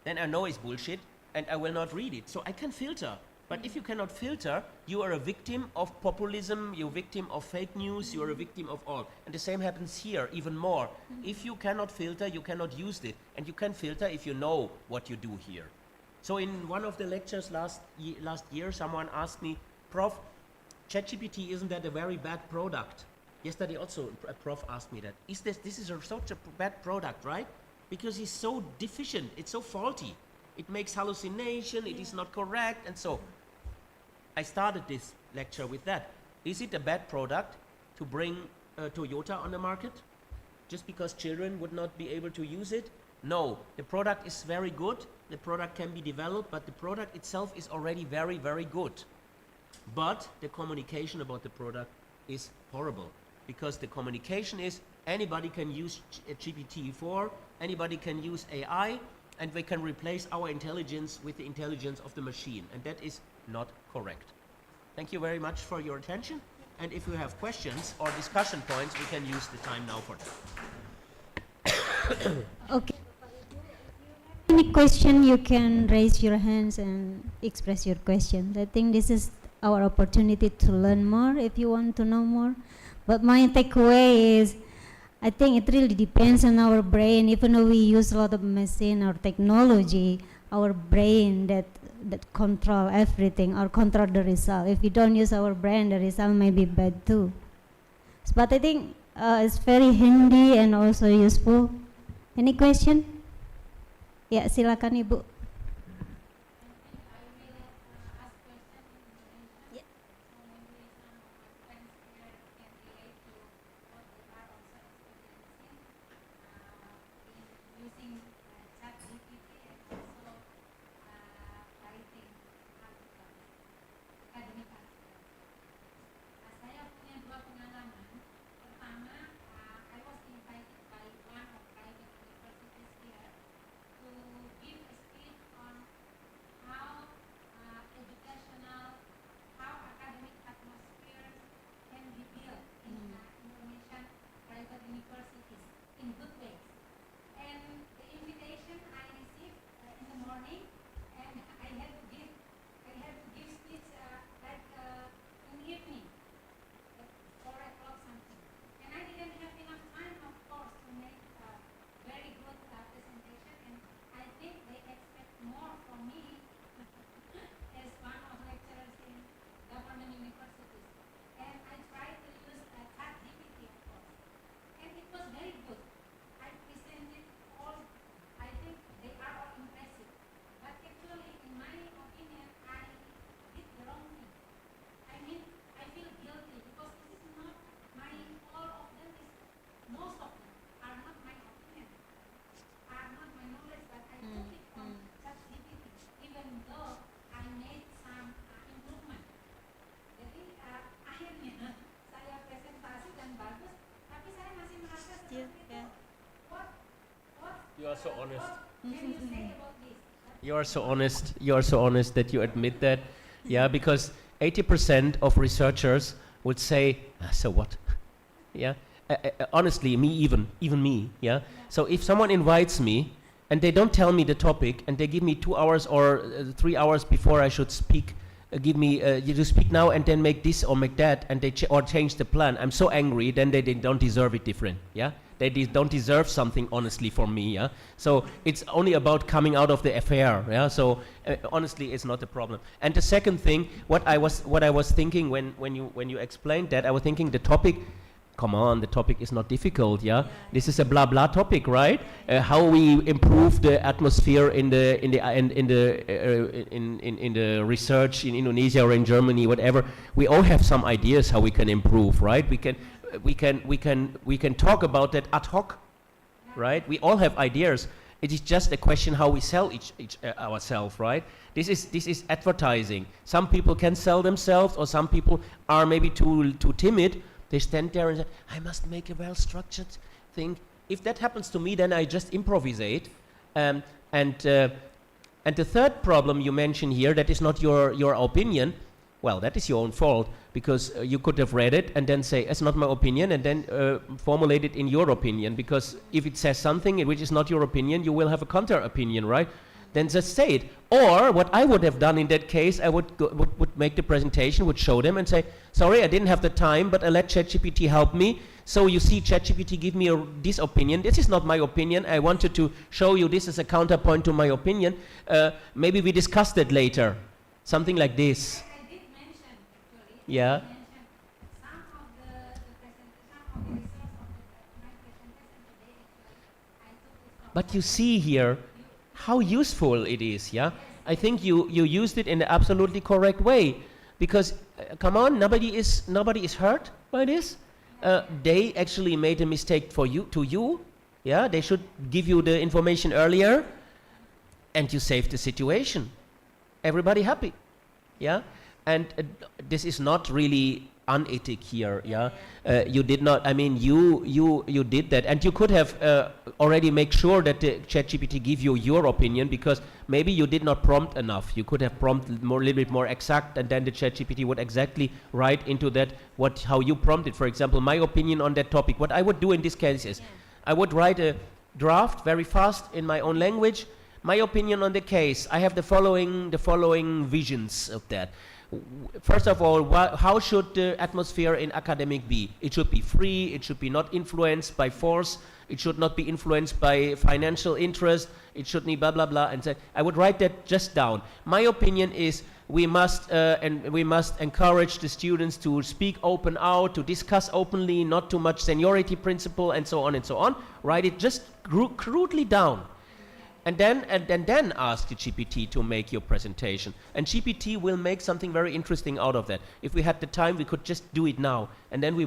then I know it's bullshit and I will not read it. So I can filter. But if you cannot filter, you are a victim of populism, you're a victim of fake news, you are a victim of all. And the same happens here, even more. If you cannot filter, you cannot use it. And you can filter if you know what you do here. So in one of the lectures last year, someone asked me, Prof, ChatGPT, isn't that a very bad product? Yesterday also a prof asked me that. This is such a bad product, right? Because it's so deficient, it's so faulty. It makes hallucination, it is not correct, and so. I started this lecture with that. Is it a bad product to bring Toyota on the market? Just because children would not be able to use it? No, the product is very good, the product can be developed, but the product itself is already very, very good. But the communication about the product is horrible. Because the communication is anybody can use GPT-4, anybody can use AI, and we can replace our intelligence with the intelligence of the machine. And that is not correct. Thank you very much for your attention. And if you have questions or discussion points, we can use the time now for that. Okay. Any question, you can raise your hands and express your question. I think this is our opportunity to learn more if you want to know more. But my takeaway is, I think it really depends on our brain. Even though we use a lot of machine or technology, our brain that control everything or control the result. If we don't use our brain, the result may be bad too. But I think it's very handy and also useful. Any question? Ya, silakan Ibu. are so honest. You are so honest. You are so honest that you admit that. Yeah, because 80% of researchers would say, so what? Yeah. Honestly, even me. Yeah. So if someone invites me and they don't tell me the topic and they give me 2 hours or 3 hours before I should speak, give me you to speak now and then make this or make that, and they change the plan, I'm so angry. Then they don't deserve it different. Yeah. They don't deserve something honestly from me. Yeah. So it's only about coming out of the affair. Yeah. So honestly, it's not a problem. And the second thing, what I was thinking when you explained that, I was thinking the topic. Come on, the topic is not difficult. Yeah. This is a blah blah topic, right? How we improve the atmosphere in the research in Indonesia or in Germany, whatever. We all have some ideas how we can improve, right? We can talk about that ad hoc, right? We all have ideas. It is just a question how we sell ourselves, right? This is advertising. Some people can sell themselves, or some people are maybe too timid. They stand there and say, I must make a well-structured thing. If that happens to me, then I just improvisate. And the third problem you mention here, that is not your opinion. Well, that is your own fault, because you could have read it and then say, it's not my opinion, and then formulate it in your opinion. Because if it says something which is not your opinion, you will have a counter-opinion, right? Then just say it. Or what I would have done in that case, I would make the presentation, would show them and say, sorry, I didn't have the time, but I let ChatGPT help me. So you see, ChatGPT give me this opinion. This is not my opinion. I wanted to show you this as a counterpoint to my opinion. Maybe we discuss that later. Something like this. I did mention, actually. Yeah. Some of the research of my presentation today, actually, I took it from. But you see here how useful it is, yeah? I think you used it in the absolutely correct way, because come on, nobody is hurt by this. They actually made a mistake to you, yeah? They should give you the information earlier, and you saved the situation. Everybody happy, yeah? And this is not really unethic here, yeah? You did not, I mean, you did that, and you could have already make sure that the ChatGPT give you your opinion, because maybe you did not prompt enough. You could have prompted a little bit more exact, and then the ChatGPT would exactly write into that how you prompted. For example, my opinion on that topic. What I would do in this case is, I would write a draft very fast in my own language. My opinion on the case. I have the following visions of that. First of all, how should the atmosphere in academic be? It should be free, it should be not influenced by force, it should not be influenced by financial interest, it should be blah, blah, blah. And so I would write that just down. My opinion is we must encourage the students to speak open out, to discuss openly, not too much seniority principle, and so on and so on. Write it just crudely down. And then ask the GPT to make your presentation. And GPT will make something very interesting out of that. If we had the time, we could just do it now. And then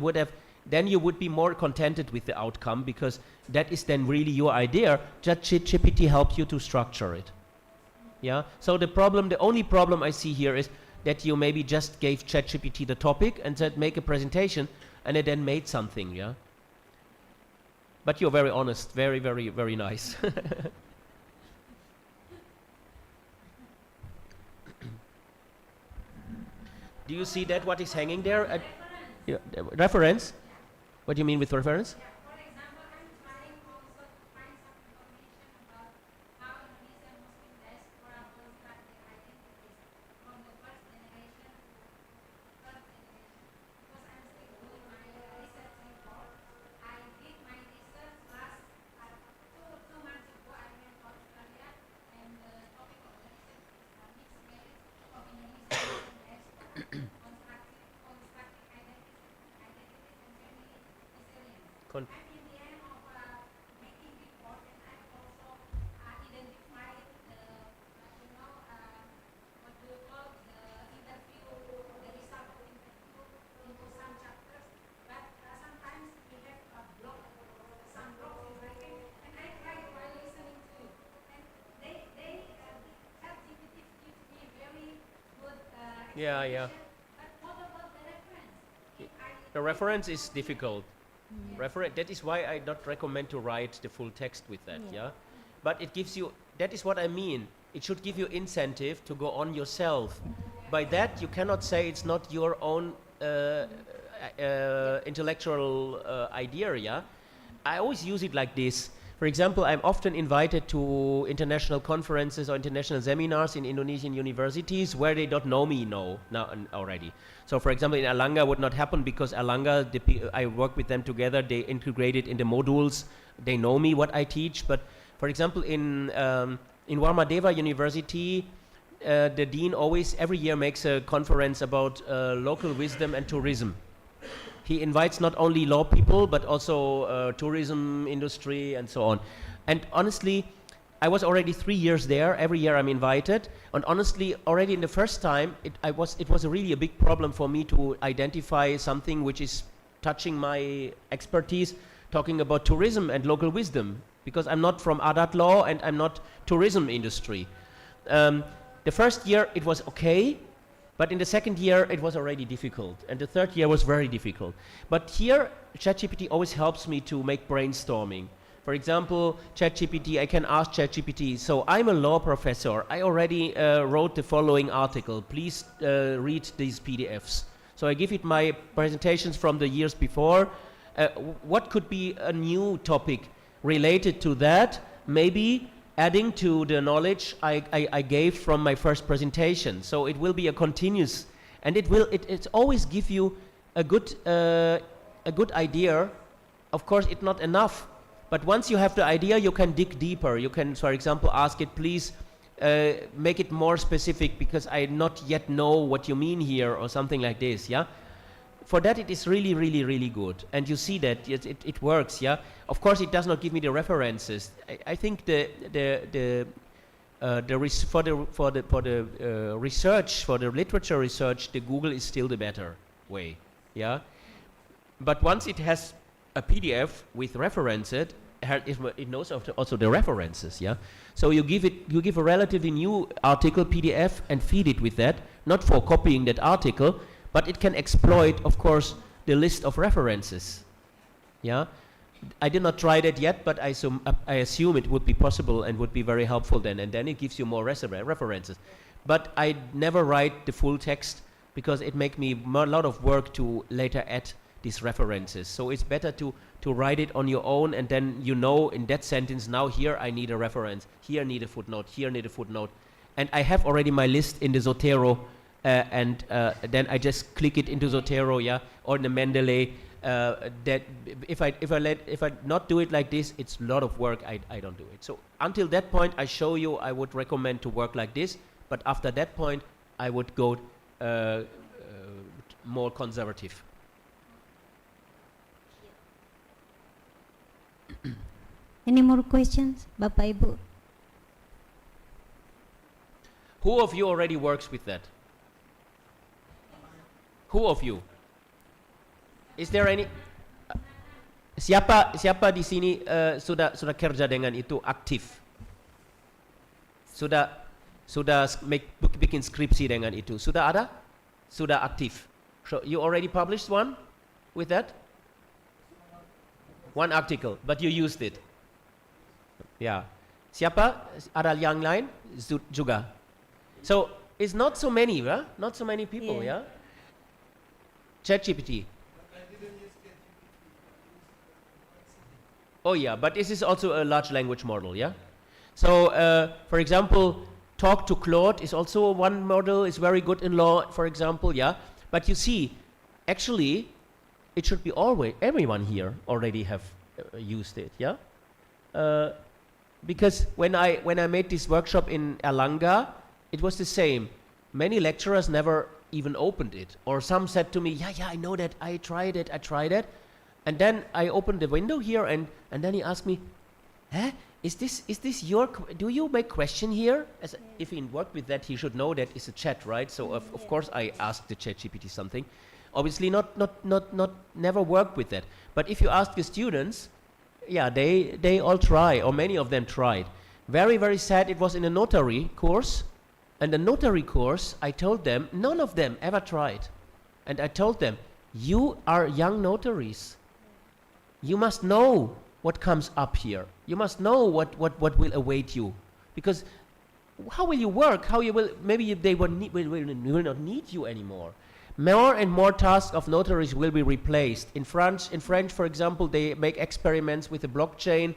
then you would be more contented with the outcome, because that is then really your idea. Just GPT helps you to structure it. Yeah. So the only problem I see here is that you maybe just gave ChatGPT the topic and said make a presentation, and it then made something. Yeah. But you're very honest, very, very, very nice. Do you see that what is hanging there? Reference? What do you mean with reference? For example, I'm trying also to find some information about how Indonesian Muslim diaspora construct their identities from the first generation to third generation. Because I'm still doing my research report. I did my research last 2 months ago. I went to Australia, and the topic of the research is mixed marriage of Indonesian Muslim diaspora, constructing identities and family resilience. I'm in the end of making report, and I've also identified what do you call the interview, the result of interview into some chapters. But sometimes we have a block, some blocks in writing, and I try while listening to you. And ChatGPT gives me very good explanation. But what about the reference? The reference is difficult. That is why I not recommend to write the full text with that. Yeah. but it gives you, that is what I mean. It should give you incentive to go on yourself. By that, you cannot say it's not your own intellectual idea, yeah? I always use it like this. For example, I'm often invited to international conferences or international seminars in Indonesian universities where they don't know me now already. So for example, in Erlanga would not happen because Erlanga, I work with them together, they integrated in the modules, they know me, what I teach. But for example, in Warmadeva University, the dean always every year makes a conference about local wisdom and tourism. He invites not only law people, but also tourism industry and so on. And honestly, I was already 3 years there. Every year I'm invited. And honestly, already in the first time, it was really a big problem for me to identify something which is touching my expertise, talking about tourism and local wisdom, because I'm not from Adat law and I'm not tourism industry. The first year it was okay. But in the second year, it was already difficult. And the third year was very difficult. But here, ChatGPT always helps me to make brainstorming. For example, ChatGPT, I can ask ChatGPT, so I'm a law professor. I already wrote the following article. Please read these PDFs. So I give it my presentations from the years before. What could be a new topic related to that? Maybe adding to the knowledge I gave from my first presentation. So it will be a continuous, and it always give you a good idea. Of course, it's not enough, but once you have the idea, you can dig deeper. You can, for example, ask it, please make it more specific because I not yet know what you mean here, or something like this, yeah? For that, it is really, really, really good. And you see that it works, yeah? Of course, it does not give me the references. I think for the research, for the literature research, the Google is still the better way, yeah? But once it has a PDF with references, it knows also the references, yeah? So you give a relatively new article, PDF, and feed it with that, not for copying that article, but it can exploit, of course, the list of references. Yeah, I did not try that yet, but I assume it would be possible and would be very helpful then. And then it gives you more references. But I never write the full text because it makes me a lot of work to later add these references. So it's better to write it on your own, and then you know in that sentence, now here I need a reference, here I need a footnote, here I need a footnote. And I have already my list in the Zotero. And then I just click it into Zotero, yeah, or in the Mendeley. That if I not do it like this, it's a lot of work. I don't do it. So until that point, I show you, I would recommend to work like this. But after that point, I would go more conservative. Any more questions, Bapak Ibu? Who of you already works with that? Who of you? Is there any? Siapa di sini sudah kerja dengan itu aktif? Sudah bikin skripsi dengan itu? Sudah ada? Sudah aktif? So you already published one with that? One article, but you used it. Yeah. Siapa? Ada yang lain juga. So it's not so many, huh? Not so many people, yeah? ChatGPT. Oh yeah, but this is also a large language model, yeah? So, for example, talk to Claude is also one model, is very good in law, for example, yeah? But you see, actually, it should be everyone here already have used it, yeah? Because when I made this workshop in Erlanga, it was the same. Many lecturers never even opened it, or some said to me, yeah, I know that, I tried it, and then I opened the window here, and then he asked me, is this your, do you make question here? As if he worked with that, he should know that it's a chat, right? So of course I asked the ChatGPT something. Obviously never worked with that. But if you ask the students, yeah, they all try, or many of them tried. Very, very sad, it was in a notary course. And the notary course, I told them, none of them ever tried. And I told them, you are young notaries. You must know what comes up here. You must know what will await you, because how will you work? How you will, maybe they will not need you anymore. More and more tasks of notaries will be replaced. In French, for example, they make experiments with the blockchain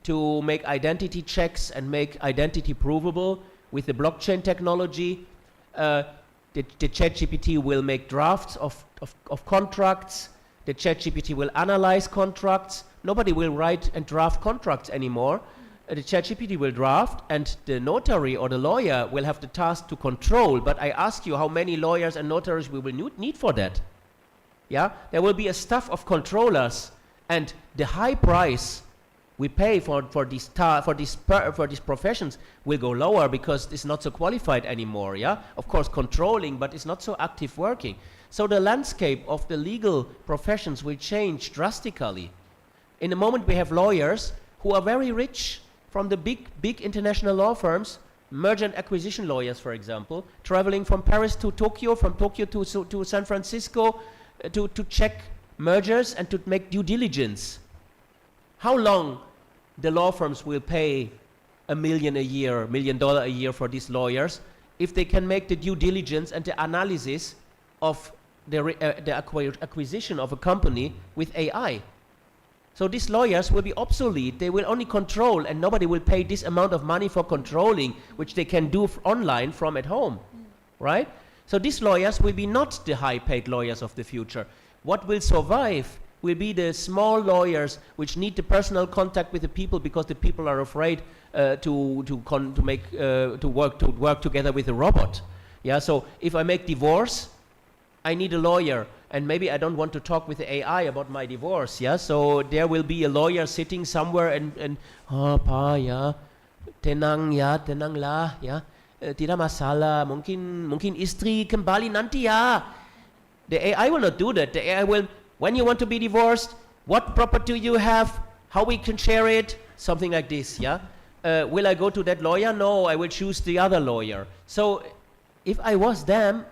to make identity checks and make identity provable with the blockchain technology. The ChatGPT will make drafts of contracts. The ChatGPT will analyze contracts. Nobody will write and draft contracts anymore. The ChatGPT will draft, and the notary or the lawyer will have the task to control. But I ask you, how many lawyers and notaries we will need for that? Yeah, there will be a staff of controllers, and the high price we pay for these professions will go lower because it's not so qualified anymore. Yeah, of course controlling, but it's not so active working. So the landscape of the legal professions will change drastically. In the moment we have lawyers who are very rich from the big international law firms, merger and acquisition lawyers, for example, traveling from Paris to Tokyo, from Tokyo to San Francisco to check mergers and to make due diligence. How long the law firms will pay $1 million a year for these lawyers if they can make the due diligence and the analysis of the acquisition of a company with AI? So these lawyers will be obsolete. They will only control, and nobody will pay this amount of money for controlling, which they can do online from at home, right? So these lawyers will be not the high-paid lawyers of the future. What will survive will be the small lawyers which need the personal contact with the people because the people are afraid to work together with a robot. Yeah. So if I make divorce, I need a lawyer. And maybe I don't want to talk with the AI about my divorce, yeah? So there will be a lawyer sitting somewhere and pa, ya, tenang lah, ya, tidak masalah, mungkin istri kembali nanti ya. The AI will not do that. The AI will, when you want to be divorced, what property you have, how we can share it, something like this, yeah? Will I go to that lawyer? No, I will choose the other lawyer. So if I was them,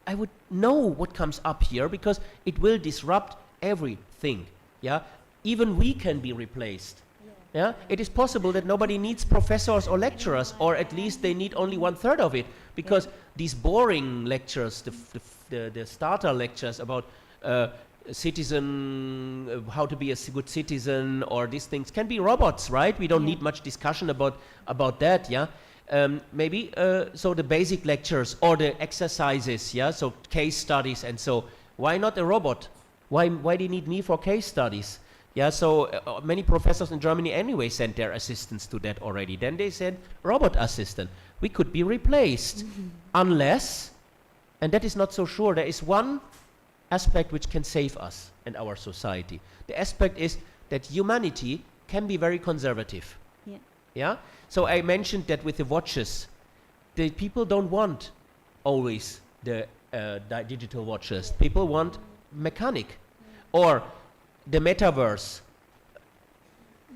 I would know what comes up here because it will disrupt everything. Yeah, even we can be replaced. Yeah, it is possible that nobody needs professors or lecturers, or at least they need only 1/3 of it, because these boring lectures, the starter lectures about how to be a good citizen, or these things can be robots, right? We don't need much discussion about that. Yeah. Maybe so the basic lectures or the exercises, yeah, so case studies, and so why not a robot? Why do you need me for case studies? Yeah, so many professors in Germany anyway sent their assistants to that already. Then they said robot assistant. We could be replaced unless, and that is not so sure, there is one aspect which can save us and our society. The aspect is that humanity can be very conservative. Yeah. So I mentioned that with the watches, the people don't want always the digital watches. People want mechanic, or the metaverse.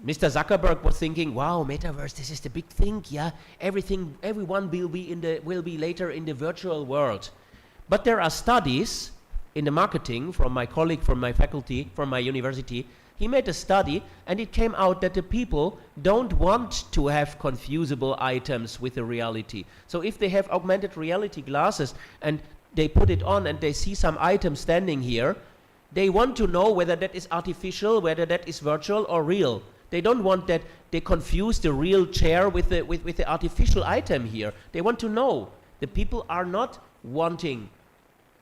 Mr. Zuckerberg was thinking, "Wow, metaverse! This is the big thing. Yeah, everyone will be later in the virtual world." But there are studies in the marketing from my colleague, from my faculty, from my university. He made a study, and it came out that the people don't want to have confusable items with the reality. So if they have augmented reality glasses and they put it on and they see some item standing here, they want to know whether that is artificial, whether that is virtual or real. They don't want that they confuse the real chair with the artificial item here. They want to know. The people are not wanting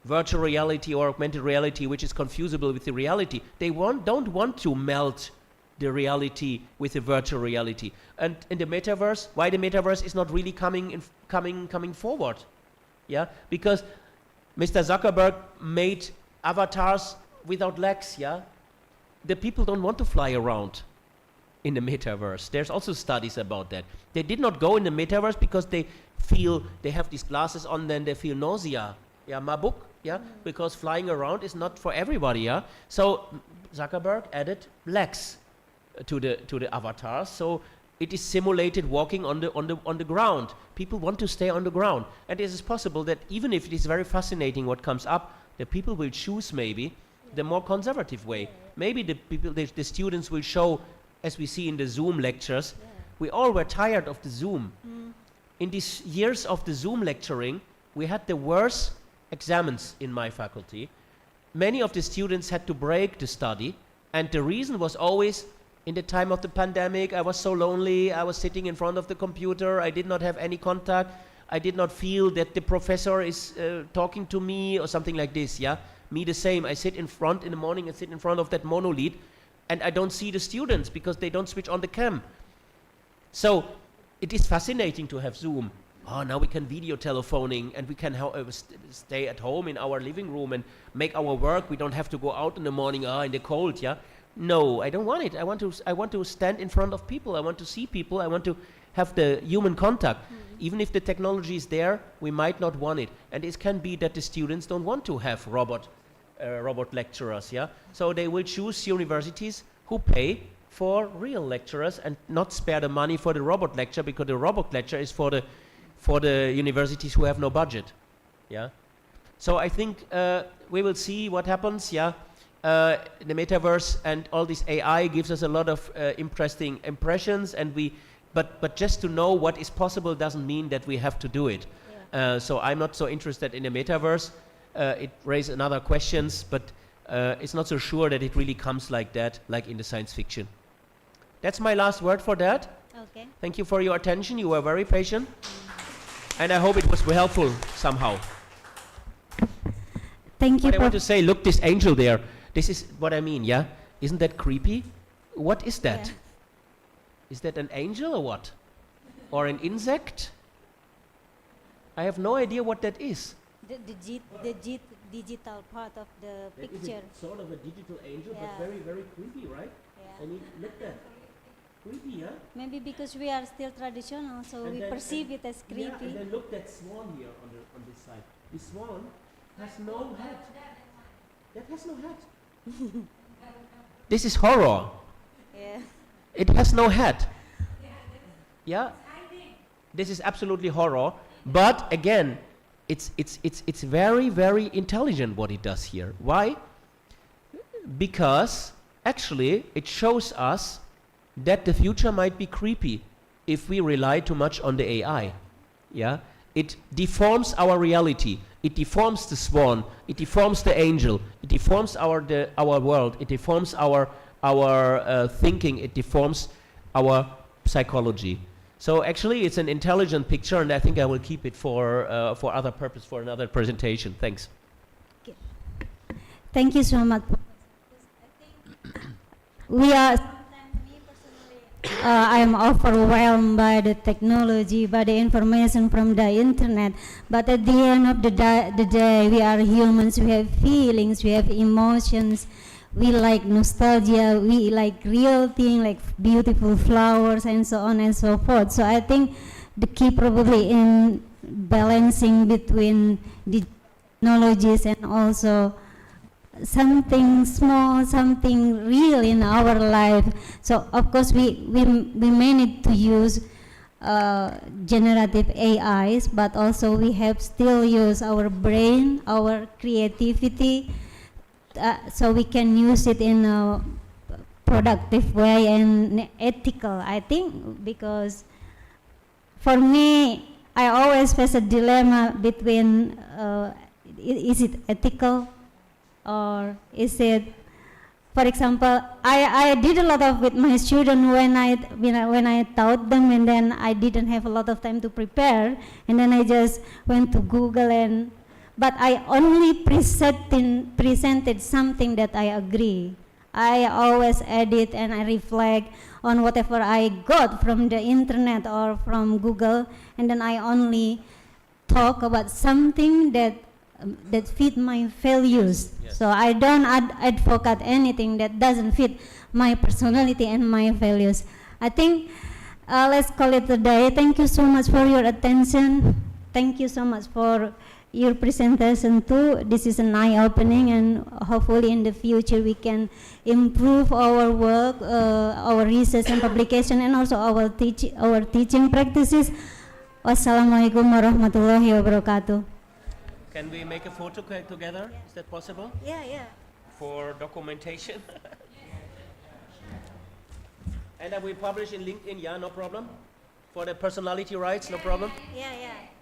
virtual reality or augmented reality, which is confusable with the reality. They don't want to melt the reality with the virtual reality. And in the metaverse, why the metaverse is not really coming forward? Yeah, because Mr. Zuckerberg made avatars without legs. Yeah, the people don't want to fly around in the metaverse. There's also studies about that. They did not go in the metaverse because they feel they have these glasses on, then they feel nausea. Yeah, mabuk. Yeah, because flying around is not for everybody. Yeah, so Zuckerberg added legs to the avatars, so it is simulated walking on the ground. People want to stay on the ground, and it is possible that even if it is very fascinating what comes up, the people will choose maybe the more conservative way. Maybe the students will show as we see in the Zoom lectures. We all were tired of the Zoom. In these years of the Zoom lecturing, we had the worst examens in my faculty. Many of the students had to break the study, and the reason was always, in the time of the pandemic, I was so lonely, I was sitting in front of the computer, I did not have any contact, I did not feel that the professor is talking to me or something like this, yeah? Me the same, I sit in front in the morning and sit in front of that monolith, and I don't see the students because they don't switch on the cam. So it is fascinating to have Zoom. Oh, now we can video telephoning, and we can stay at home in our living room and make our work. We don't have to go out in the morning, in the cold, yeah? No, I don't want it. I want to stand in front of people. I want to see people. I want to have the human contact. Even if the technology is there, we might not want it. And it can be that the students don't want to have robot lecturers, yeah? So they will choose universities who pay for real lecturers and not spare the money for the robot lecture, because the robot lecture is for the universities who have no budget, yeah? So I think we will see what happens, yeah? The metaverse and all this AI gives us a lot of interesting impressions, and but just to know what is possible doesn't mean that we have to do it. Yeah. So I'm not so interested in the metaverse. It raises another questions, but it's not so sure that it really comes like that, like in the science fiction. That's my last word for that. Okay. Thank you for your attention. You were very patient. And I hope it was helpful somehow. Thank you. But I want to say, look, this angel there. This is what I mean, yeah? Isn't that creepy? What is that? Yeah. Is that an angel or what? Or an insect? I have no idea what that is. The digital part of the picture. Is sort of a digital angel, Yeah. but very, very creepy, right? Yeah. I mean, look at that. Creepy, yeah? Maybe because we are still traditional, so And we then- perceive it as Yeah, creepy. and then look that swan here on this side. The swan has no hat. That has no hat. This is horror. Yeah. It has no hat. Yeah? This is absolutely horror. But again, it's very, very intelligent what it does here. Why? Because actually it shows us that the future might be creepy if we rely too much on the AI. Yeah? It deforms our reality. It deforms the swan. It deforms the angel. It deforms our world. It deforms our thinking. It deforms our psychology. So actually, it's an intelligent picture, and I think I will keep it for other purpose, for another presentation. Thanks. Okay. Thank you so much. We are. I am overwhelmed by the technology, by the information from the internet. But at the end of the day, we are humans. We have feelings. We have emotions. We like nostalgia. We like real things, like beautiful flowers, and so on and so forth. So I think the key probably in balancing between the technologies and also something small, something real in our life. So of course we may need to use generative AIs, but also we have still use our brain, our creativity, so we can use it in a productive way and ethical, I think, because for me, I always face a dilemma between is it ethical or is it, for example, I did a lot of with my students when I taught them, and then I didn't have a lot of time to prepare, and then I just went to Google but I only presented something that I agree. I always edit and I reflect on whatever I got from the internet or from Google, and then I only talk about something that fit my values. Yes. So I don't advocate anything that doesn't fit my personality and my values. I think let's call it a day. Thank you so much for your attention. Thank you so much for your presentation too. This is an eye-opening, and hopefully in the future we can improve our work, our research and publication, and also our teaching practices. Wassalamualaikum warahmatullahi wabarakatuh. Can we make a photo together? Is that possible? Yeah. For documentation? And that we publish in LinkedIn, yeah, no problem. For the personality rights, no problem. Yeah, yeah.